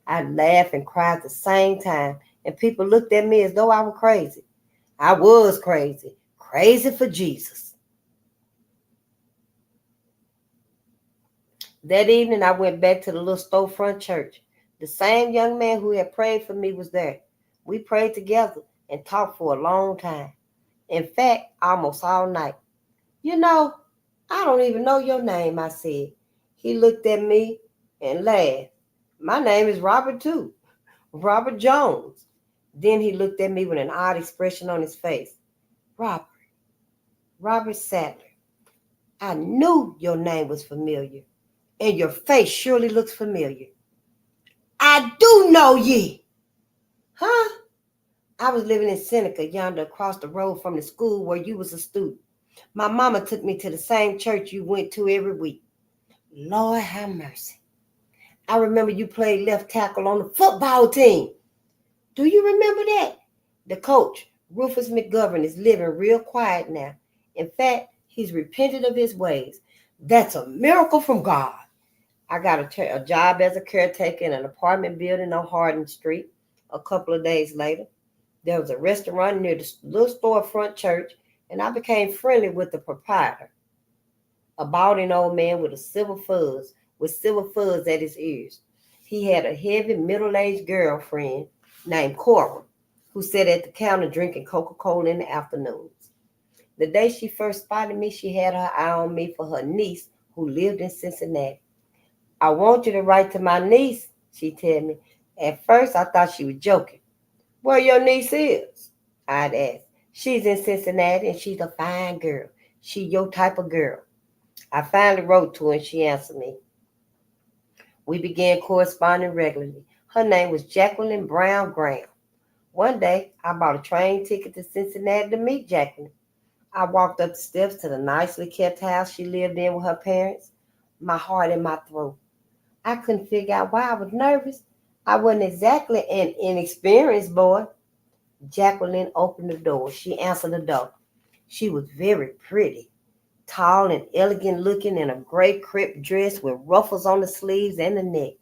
I laughed and cried at the same time, and people looked at me as though I were crazy. I was crazy for Jesus. That evening, I went back to the little storefront church. The same young man who had prayed for me was there. We prayed together and talked for a long time. In fact, almost all night. You know, I don't even know your name, I said. He looked at me and laughed. My name is Robert too, Robert Jones. Then he looked at me with an odd expression on his face. Robert Sadler. I knew your name was familiar, and your face surely looks familiar. I do know ye. Huh? I was living in Seneca, yonder across the road from the school where you was a student. My mama took me to the same church you went to every week. Lord have mercy. I remember you played left tackle on the football team. Do you remember that? The coach, Rufus McGovern, is living real quiet now. In fact, he's repented of his ways. That's a miracle from God. I got a job as a caretaker in an apartment building on Hardin Street. A couple of days later, there was a restaurant near the little storefront church, and I became friendly with the proprietor, a balding old man with silver fuzz at his ears. He had a heavy middle-aged girlfriend named Cora, who sat at the counter drinking Coca-Cola in the afternoons. The day she first spotted me, she had her eye on me for her niece who lived in Cincinnati. I want you to write to my niece, she told me. At first, I thought she was joking. Where your niece is? I'd ask. She's in Cincinnati and she's a fine girl. She your type of girl. I finally wrote to her and she answered me. We began corresponding regularly. Her name was Jacqueline Brown Graham. One day, I bought a train ticket to Cincinnati to meet Jacqueline. I walked up the steps to the nicely kept house she lived in with her parents, my heart in my throat. I couldn't figure out why I was nervous. I wasn't exactly an inexperienced boy. Jacqueline opened the door. She answered the door. She was very pretty, tall and elegant looking in a gray crepe dress with ruffles on the sleeves and the neck.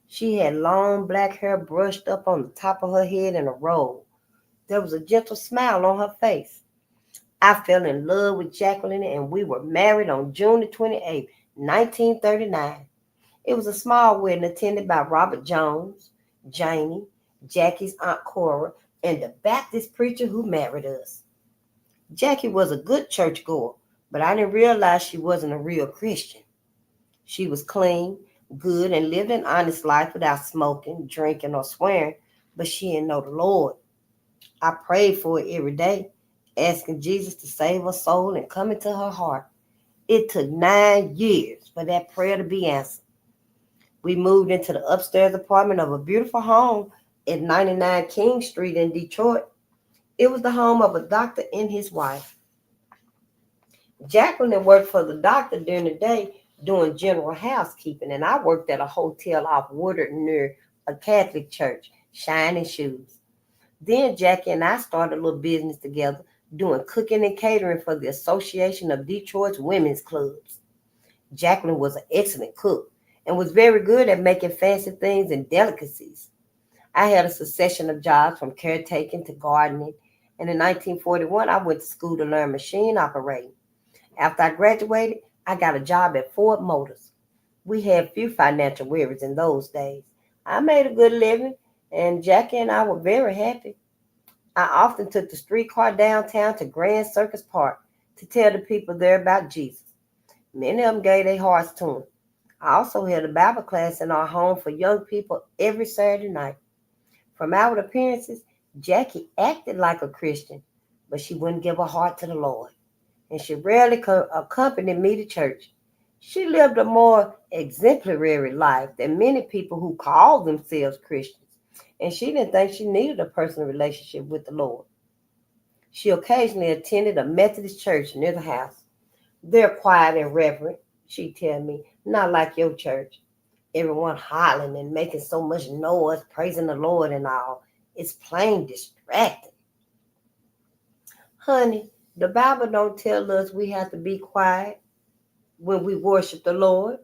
She had long black hair brushed up on the top of her head in a roll. There was a gentle smile on her face. I fell in love with Jacqueline and we were married on June the 28th, 1939. It was a small wedding attended by Robert Jones, Janie, Jackie's Aunt Cora, and the Baptist preacher who married us. Jackie was a good churchgoer, but I didn't realize she wasn't a real Christian. She was clean, good, and lived an honest life without smoking, drinking, or swearing, but she didn't know the Lord. I prayed for her every day, asking Jesus to save her soul and come into her heart. It took 9 years for that prayer to be answered. We moved into the upstairs apartment of a beautiful home at 99 King Street in Detroit. It was the home of a doctor and his wife. Jacqueline worked for the doctor during the day doing general housekeeping, and I worked at a hotel off Woodard near a Catholic church, shining shoes. Then Jackie and I started a little business together, doing cooking and catering for the Association of Detroit's women's clubs. Jacqueline was an excellent cook and was very good at making fancy things and delicacies. I had a succession of jobs from caretaking to gardening, and in 1941 I went to school to learn machine operating. After I graduated, I got a job at Ford Motors. We had few financial worries in those days. I made a good living, and Jackie and I were very happy. I often took the streetcar downtown to Grand Circus Park to tell the people there about Jesus. Many of them gave their hearts to him. I also held a Bible class in our home for young people every Saturday night. From outward appearances, Jackie acted like a Christian, but she wouldn't give her heart to the Lord, and she rarely accompanied me to church. She lived a more exemplary life than many people who call themselves Christians, and she didn't think she needed a personal relationship with the Lord. She occasionally attended a Methodist church near the house. They're quiet and reverent, she'd tell me, not like your church. Everyone hollering and making so much noise, praising the Lord and all. It's plain distracting. Honey, the Bible don't tell us we have to be quiet when we worship the Lord.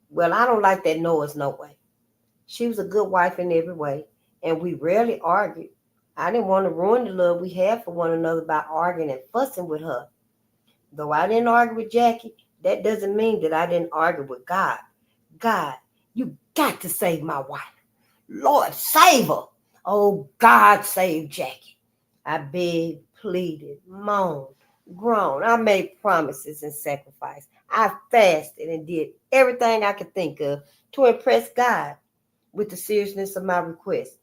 Well, I don't like that noise no way. She was a good wife in every way, and we rarely argued. I didn't want to ruin the love we had for one another by arguing and fussing with her. Though I didn't argue with Jackie, that doesn't mean that I didn't argue with God. God, you got to save my wife. Lord, save her. Oh, God, save Jackie. I begged, pleaded, moaned, groaned. I made promises and sacrificed. I fasted and did everything I could think of to impress God with the seriousness of my request.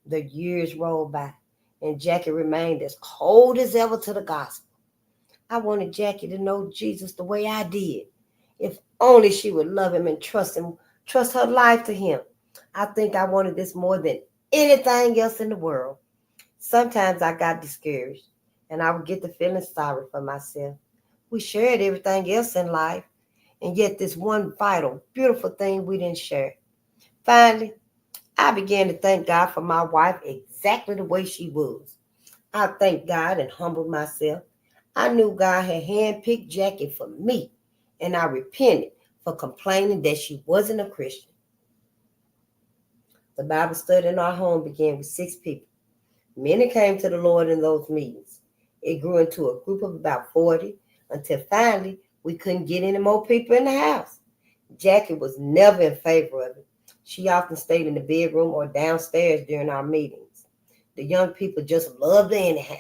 The years rolled by, and Jackie remained as cold as ever to the gospel. I wanted Jackie to know Jesus the way I did. If only she would love him and trust her life to him. I think I wanted this more than anything else in the world. Sometimes I got discouraged and I would get the feeling sorry for myself. We shared everything else in life, and yet this one vital, beautiful thing we didn't share. Finally, I began to thank God for my wife exactly the way she was. I thanked God and humbled myself. I knew God had handpicked Jackie for me, and I repented for complaining that she wasn't a Christian. The Bible study in our home began with 6 people. Many came to the Lord in those meetings. It grew into a group of about 40 until finally we couldn't get any more people in the house. Jackie was never in favor of it. She often stayed in the bedroom or downstairs during our meetings. The young people just loved her anyhow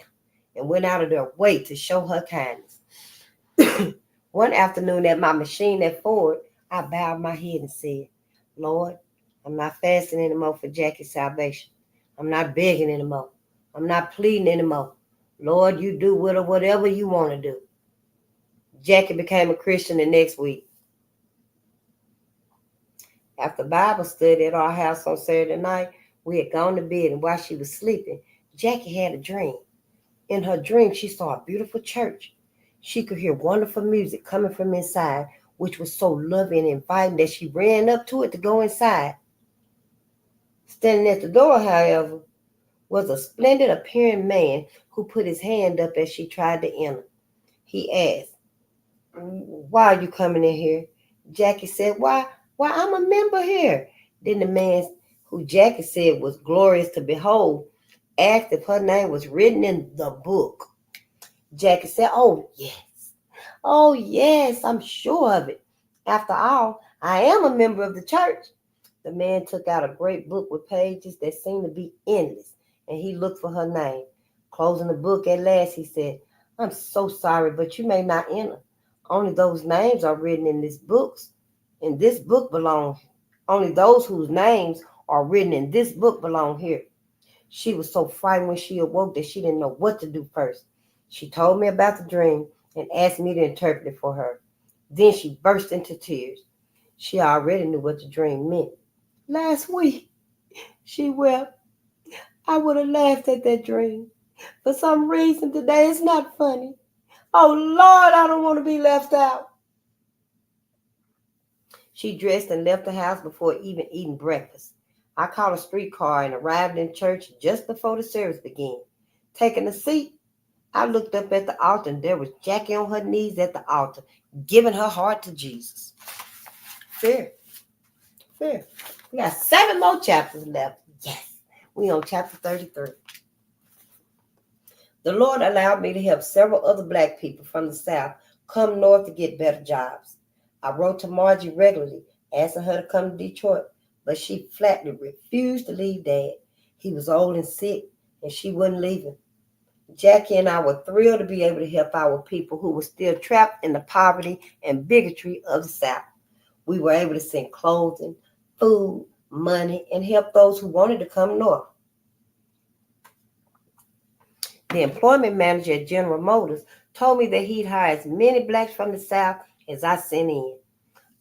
and went out of their way to show her kindness. One afternoon at my machine at Ford, I bowed my head and said, Lord, I'm not fasting anymore for Jackie's salvation. I'm not begging anymore. I'm not pleading anymore. Lord, you do with her whatever you want to do. Jackie became a Christian the next week. After Bible study at our house on Saturday night, we had gone to bed, and while she was sleeping, Jackie had a dream. In her dream, she saw a beautiful church. She could hear wonderful music coming from inside, which was so loving and inviting that she ran up to it to go inside. Standing at the door, however, was a splendid appearing man who put his hand up as she tried to enter. He asked, why are you coming in here? Jackie said, why, I'm a member here. Then the man, who Jackie said was glorious to behold, asked if her name was written in the book. Jackie said, oh yes, I'm sure of it. After all, I am a member of the church. The man took out a great book with pages that seemed to be endless, and he looked for her name. Closing the book at last, he said, I'm so sorry, but you may not enter. Only those names are written in this books. In this book belong. Only those whose names are written in this book belong here. She was so frightened when she awoke that she didn't know what to do first. She told me about the dream and asked me to interpret it for her. Then she burst into tears. She already knew what the dream meant. Last week, she wept. I would have laughed at that dream. For some reason today it's not funny. Oh Lord, I don't want to be left out. She dressed and left the house before even eating breakfast. I caught a streetcar and arrived in church just before the service began. Taking a seat, I looked up at the altar, and there was Jackie on her knees at the altar, giving her heart to Jesus. Fair. We got 7 more chapters left. Yes, we on chapter 33. The Lord allowed me to help several other black people from the South come north to get better jobs. I wrote to Margie regularly, asking her to come to Detroit, but she flatly refused to leave Dad. He was old and sick, and she wouldn't leave him. Jackie and I were thrilled to be able to help our people who were still trapped in the poverty and bigotry of the South. We were able to send clothing, food, money, and help those who wanted to come north. The employment manager at General Motors told me that he'd hire as many blacks from the South as I sent in.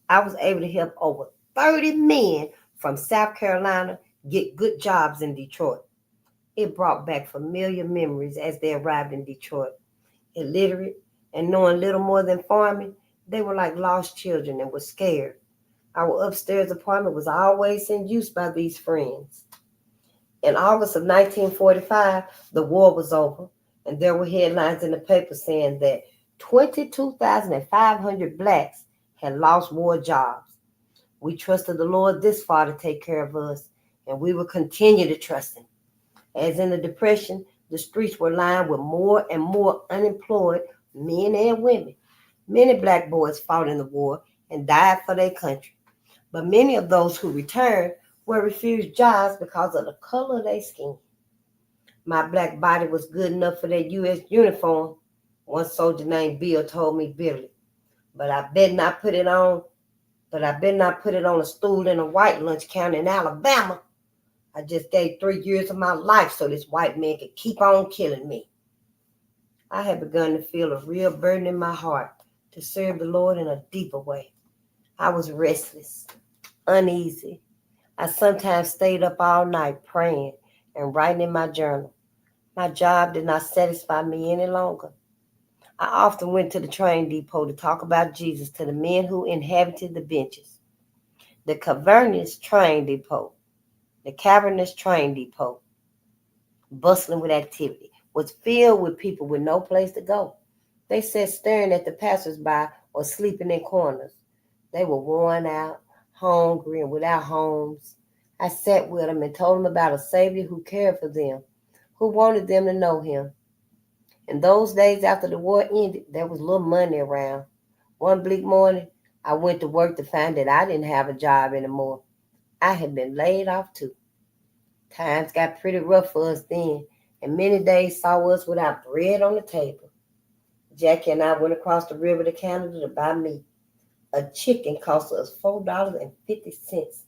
I was able to help over 30 men from South Carolina get good jobs in Detroit. It brought back familiar memories as they arrived in Detroit. Illiterate and knowing little more than farming, they were like lost children and were scared. Our upstairs apartment was always in use by these friends. In August of 1945, the war was over, and there were headlines in the paper saying that 22,500 blacks had lost war jobs. We trusted the Lord this far to take care of us, and we will continue to trust Him. As in the Depression, the streets were lined with more and more unemployed men and women. Many black boys fought in the war and died for their country, but many of those who returned were refused jobs because of the color of their skin. My black body was good enough for that U.S. uniform, one soldier named Bill told me bitterly. But I better not put it on a stool in a white lunch counter in Alabama. I just gave 3 years of my life so this white man could keep on killing me. I had begun to feel a real burden in my heart to serve the Lord in a deeper way. I was restless, uneasy. I sometimes stayed up all night praying and writing in my journal. My job did not satisfy me any longer. I often went to the train depot to talk about Jesus to the men who inhabited the benches. The cavernous train depot, bustling with activity, was filled with people with no place to go. They sat staring at the passers-by or sleeping in corners. They were worn out, hungry, and without homes. I sat with them and told them about a Savior who cared for them, who wanted them to know him. In those days after the war ended, there was little money around. One bleak morning, I went to work to find that I didn't have a job anymore. I had been laid off too. Times got pretty rough for us then, and many days saw us without bread on the table. Jackie and I went across the river to Canada to buy meat. A chicken cost us $4.50.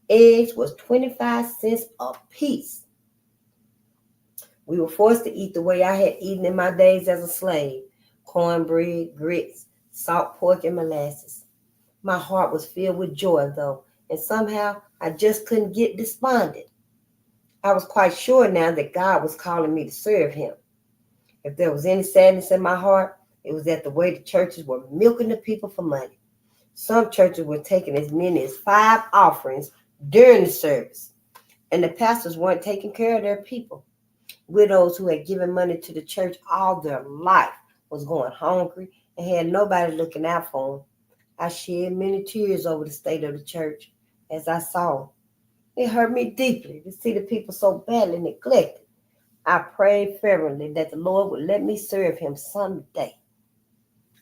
Eggs was 25 cents a piece. We were forced to eat the way I had eaten in my days as a slave: cornbread, grits, salt pork, and molasses. My heart was filled with joy, though, and somehow I just couldn't get despondent. I was quite sure now that God was calling me to serve him. If there was any sadness in my heart, it was at the way the churches were milking the people for money. Some churches were taking as many as 5 offerings during the service, and the pastors weren't taking care of their people. Widows who had given money to the church all their life was going hungry and had nobody looking out for them. I shed many tears over the state of the church as I saw. It hurt me deeply to see the people so badly neglected. I prayed fervently that the Lord would let me serve him someday.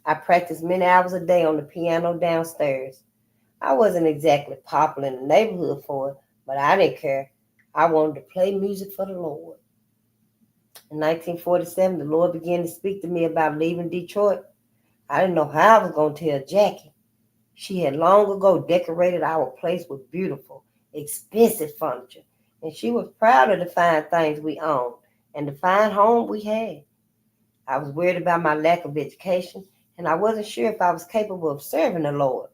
I practiced many hours a day on the piano downstairs. I wasn't exactly popular in the neighborhood for it, but I didn't care. I wanted to play music for the Lord. In 1947, the Lord began to speak to me about leaving Detroit. I didn't know how I was going to tell Jackie. She had long ago decorated our place with beautiful, expensive furniture, and she was proud of the fine things we owned and the fine home we had. I was worried about my lack of education, and I wasn't sure if I was capable of serving the Lord.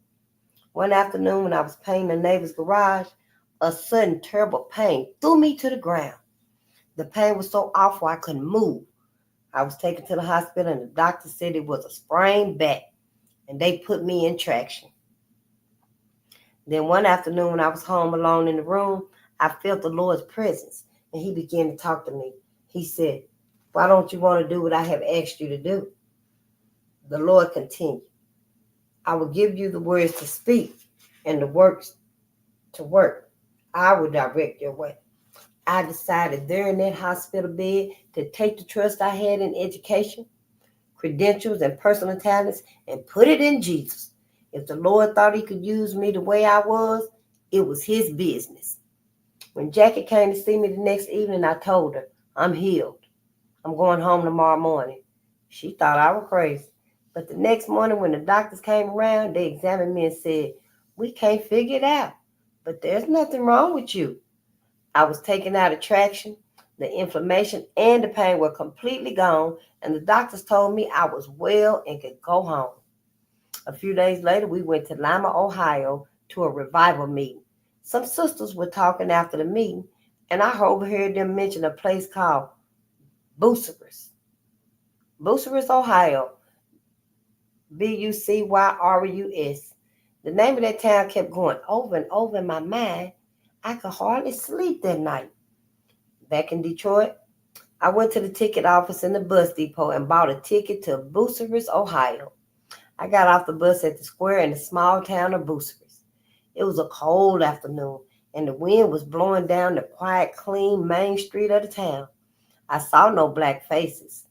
One afternoon when I was painting a neighbor's garage, a sudden terrible pain threw me to the ground. The pain was so awful I couldn't move. I was taken to the hospital, and the doctor said it was a sprained back, and they put me in traction. Then one afternoon when I was home alone in the room, I felt the Lord's presence, and he began to talk to me. He said, "Why don't you want to do what I have asked you to do?" The Lord continued, "I will give you the words to speak and the works to work. I will direct your way." I decided there in that hospital bed to take the trust I had in education, credentials, and personal talents and put it in Jesus. If the Lord thought he could use me the way I was, it was his business. When Jackie came to see me the next evening, I told her, "I'm healed. I'm going home tomorrow morning." She thought I was crazy. But the next morning when the doctors came around, they examined me and said, "We can't figure it out, but there's nothing wrong with you." I was taken out of traction. The inflammation and the pain were completely gone, and the doctors told me I was well and could go home. A few days later, we went to Lima, Ohio to a revival meeting. Some sisters were talking after the meeting, and I overheard them mention a place called Bucyrus, Ohio, Bucyrus. The name of that town kept going over and over in my mind. I could hardly sleep that night. Back in Detroit, I went to the ticket office in the bus depot and bought a ticket to Bucyrus, Ohio. I got off the bus at the square in the small town of Bucyrus. It was a cold afternoon, and the wind was blowing down the quiet, clean main street of the town. I saw no black faces.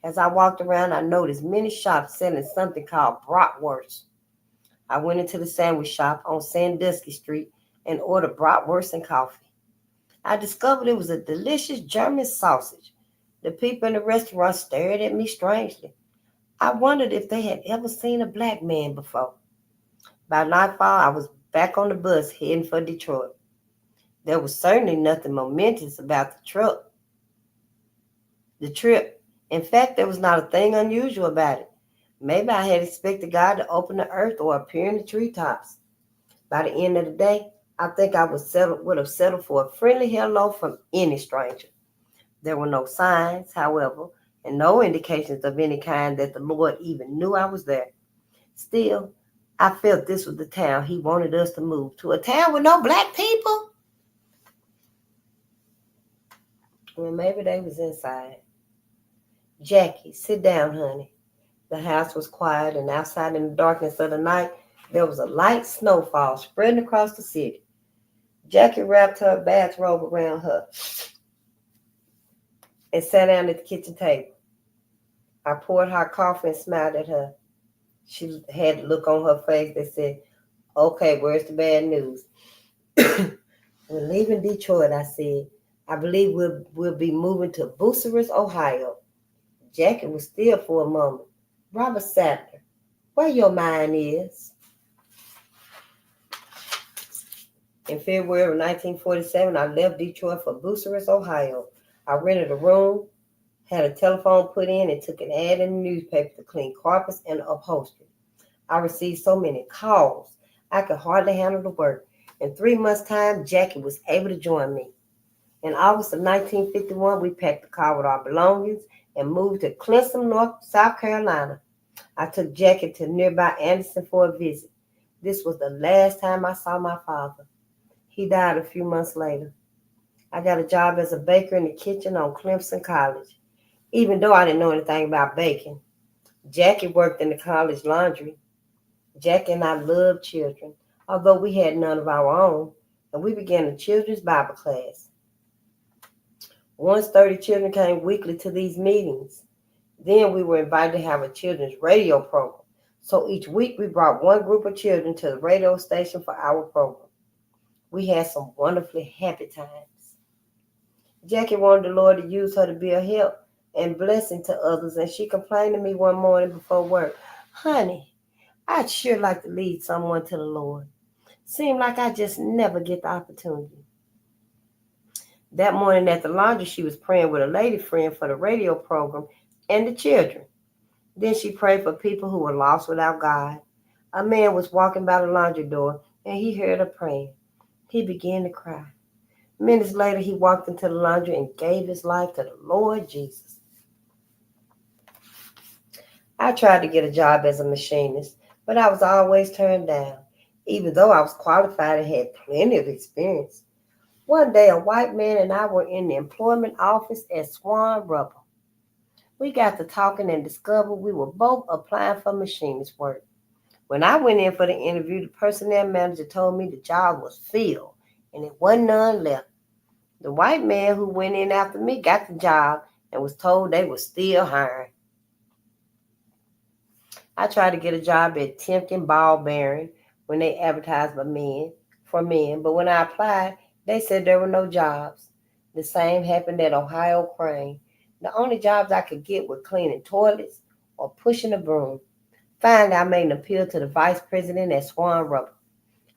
As I walked around, I noticed many shops selling something called bratwurst. I went into the sandwich shop on Sandusky Street and ordered bratwurst and coffee. I discovered it was a delicious German sausage. The people in the restaurant stared at me strangely. I wondered if they had ever seen a black man before. By nightfall, I was back on the bus heading for Detroit. There was certainly nothing momentous about the trip. In fact, there was not a thing unusual about it. Maybe I had expected God to open the earth or appear in the treetops. By the end of the day, I think would have settled for a friendly hello from any stranger. There were no signs, however, and no indications of any kind that the Lord even knew I was there. Still, I felt this was the town he wanted us to move to, a town with no black people. Well, maybe they was inside. Jackie, sit down, honey. The house was quiet, and outside in the darkness of the night, there was a light snowfall spreading across the city. Jackie wrapped her bathrobe around her and sat down at the kitchen table. I poured hot coffee and smiled at her. She had a look on her face that said, "Okay, where's the bad news?" We're leaving Detroit, I said. I believe we'll be moving to Bucyrus, Ohio. Jackie was still for a moment. Robert Sadler, where your mind is. In February of 1947, I left Detroit for Bucyrus, Ohio. I rented a room, had a telephone put in, and took an ad in the newspaper to clean carpets and upholstery. I received so many calls, I could hardly handle the work. In 3 months' time, Jackie was able to join me. In August of 1951, we packed the car with our belongings and moved to Clemson, South Carolina. I took Jackie to nearby Anderson for a visit. This was the last time I saw my father. He died a few months later. I got a job as a baker in the kitchen on Clemson College, even though I didn't know anything about baking. Jackie worked in the college laundry. Jackie and I loved children, although we had none of our own, and we began a children's Bible class. Once 30 children came weekly to these meetings. Then we were invited to have a children's radio program. So each week we brought one group of children to the radio station for our program. We had some wonderfully happy times. Jackie wanted the Lord to use her to be a help and blessing to others, and she complained to me one morning before work, "Honey, I'd sure like to lead someone to the Lord. Seemed like I just never get the opportunity." That morning at the laundry, she was praying with a lady friend for the radio program and the children. Then she prayed for people who were lost without God. A man was walking by the laundry door, and he heard her praying. He began to cry. Minutes later, he walked into the laundry and gave his life to the Lord Jesus. I tried to get a job as a machinist, but I was always turned down, even though I was qualified and had plenty of experience. One day, a white man and I were in the employment office at Swan Rubber. We got to talking and discovered we were both applying for machinist work. When I went in for the interview, the personnel manager told me the job was filled and it wasn't none left. The white man who went in after me got the job and was told they were still hiring. I tried to get a job at Timken Ball Bearing when they advertised for men, but when I applied, they said there were no jobs. The same happened at Ohio Crane. The only jobs I could get were cleaning toilets or pushing a broom. Finally, I made an appeal to the vice president at Swan Rubber.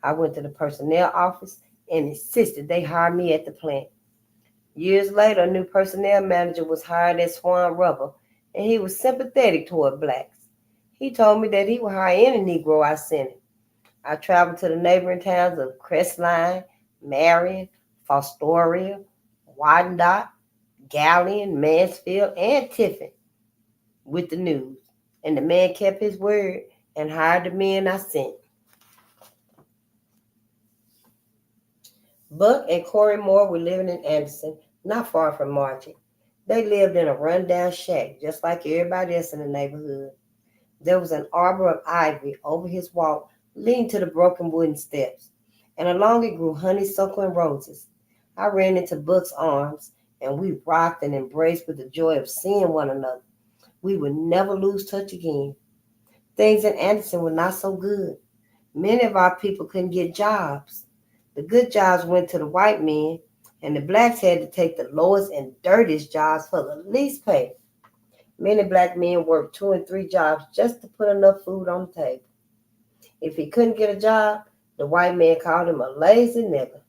I went to the personnel office and insisted they hire me at the plant. Years later, a new personnel manager was hired at Swan Rubber, and he was sympathetic toward blacks. He told me that he would hire any Negro I sent him. I traveled to the neighboring towns of Crestline, Marion, Fostoria, Wyandotte, Galion, Mansfield, and Tiffin with the news. And the man kept his word and hired the men I sent. Buck and Corey Moore were living in Anderson, not far from Marching. They lived in a rundown shack, just like everybody else in the neighborhood. There was an arbor of ivy over his walk leading to the broken wooden steps, and along it grew honeysuckle and roses. I ran into Buck's arms, and we rocked and embraced with the joy of seeing one another. We would never lose touch again. Things in Anderson were not so good. Many of our people couldn't get jobs. The good jobs went to the white men, and the blacks had to take the lowest and dirtiest jobs for the least pay. Many black men worked 2 and 3 jobs just to put enough food on the table. If he couldn't get a job, the white man called him a lazy nigger.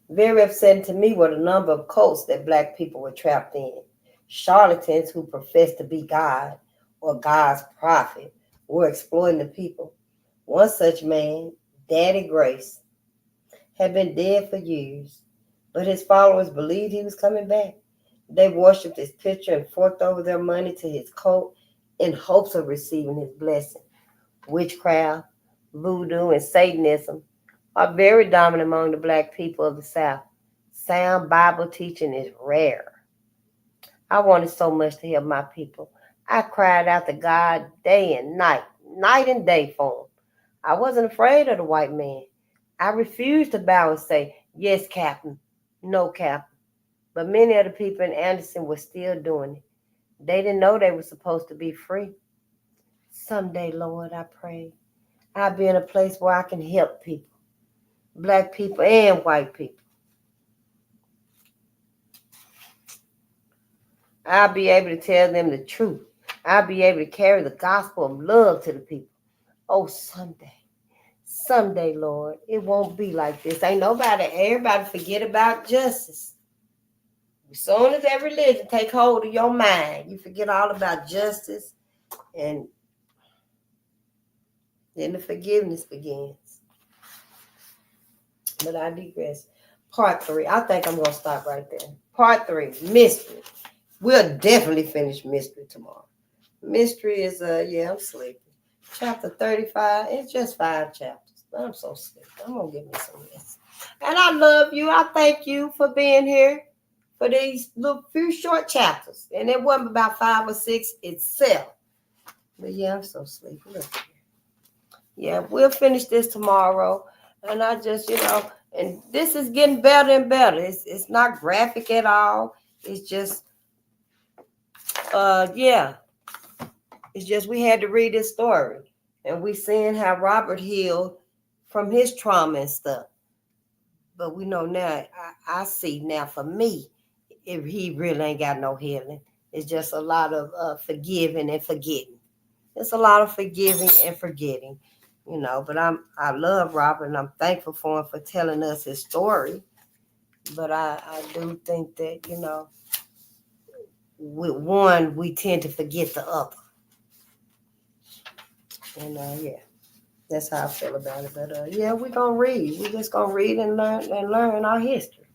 Very upsetting to me were the number of cults that black people were trapped in. Charlatans who professed to be God or God's prophet were exploiting the people. One such man, Daddy Grace, had been dead for years, but his followers believed he was coming back. They worshipped his picture and forked over their money to his coat in hopes of receiving his blessing. Witchcraft, voodoo, and Satanism are very dominant among the black people of the South. Sound Bible teaching is rare. I wanted so much to help my people. I cried out to God day and night and day for him. I wasn't afraid of the white man. I refused to bow and say, yes, Captain, no, Captain. But many of the people in Anderson were still doing it. They didn't know they were supposed to be free. Someday, Lord, I pray, I'll be in a place where I can help people, black people and white people. I'll be able to tell them the truth. I'll be able to carry the gospel of love to the people. Oh, someday, Lord, it won't be like this. Everybody forget about justice. As soon as that religion take hold of your mind, you forget all about justice, and then the forgiveness begins. But I digress. Part 3. I think I'm going to stop right there. Part 3, mystery. We'll definitely finish mystery tomorrow. Mystery is, I'm sleepy. Chapter 35, it's just 5 chapters. I'm so sleepy. I'm going to give me some rest. And I love you. I thank you for being here for these little few short chapters. And it wasn't about 5 or 6 itself. But yeah, I'm so sleepy. Look here. Yeah, we'll finish this tomorrow. And I just, and this is getting better and better. It's not graphic at all. It's just, It's just we had to read this story. And we seeing how Robert healed from his trauma and stuff. But we know now, I see now for me, if he really ain't got no healing. It's just a lot of forgiving and forgetting. It's a lot of forgiving and forgetting, But I love Robert, and I'm thankful for him for telling us his story. But I do think that, with one, we tend to forget the other. And that's how I feel about it. But we're gonna read. We're just gonna read and learn our history.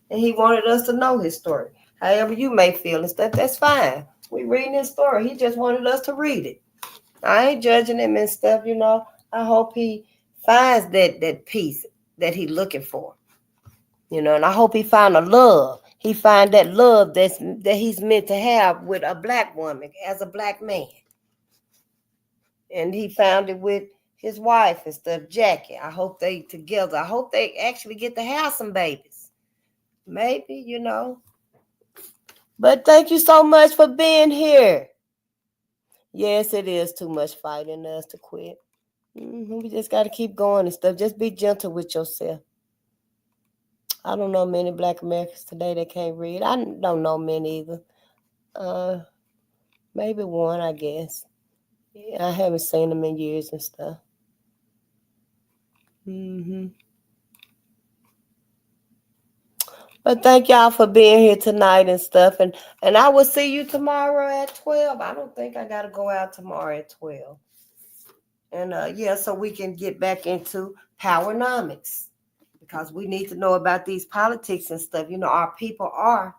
And he wanted us to know his story. However you may feel and stuff, that's fine. We reading his story. He just wanted us to read it. I ain't judging him and stuff, I hope he finds that peace that he's looking for. And I hope he found a love. He find that love that he's meant to have with a black woman as a black man. And he found it with his wife and stuff, Jackie. I hope they together. I hope they actually get to have some babies. Maybe, But thank you so much for being here. Yes, it is too much fighting us to quit. We just got to keep going and stuff. Just be gentle with yourself. I don't know many black Americans today that can't read. I don't know many either. Maybe one, I guess. Yeah, I haven't seen them in years and stuff. But thank y'all for being here tonight and stuff. And I will see you tomorrow at 12. I don't think I got to go out tomorrow at 12. And so we can get back into powernomics. Because we need to know about these politics and stuff. Our people are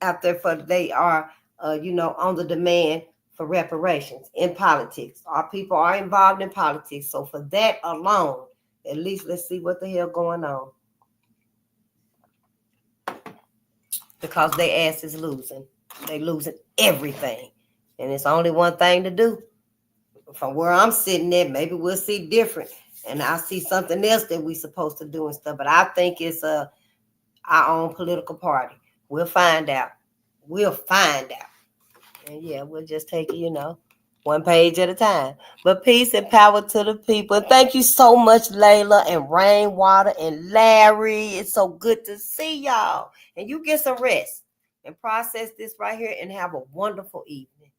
out there they are, on the demand for reparations in politics. Our people are involved in politics. So for that alone, at least let's see what the hell going on. Because their ass is losing. They losing everything. And it's only one thing to do. From where I'm sitting at, maybe we'll see different. And I see something else that we're supposed to do and stuff. But I think it's our own political party. We'll find out. And we'll just take it, one page at a time. But peace and power to the people. Thank you so much, Layla and Rainwater and Larry. It's so good to see y'all. And you get some rest and process this right here and have a wonderful evening.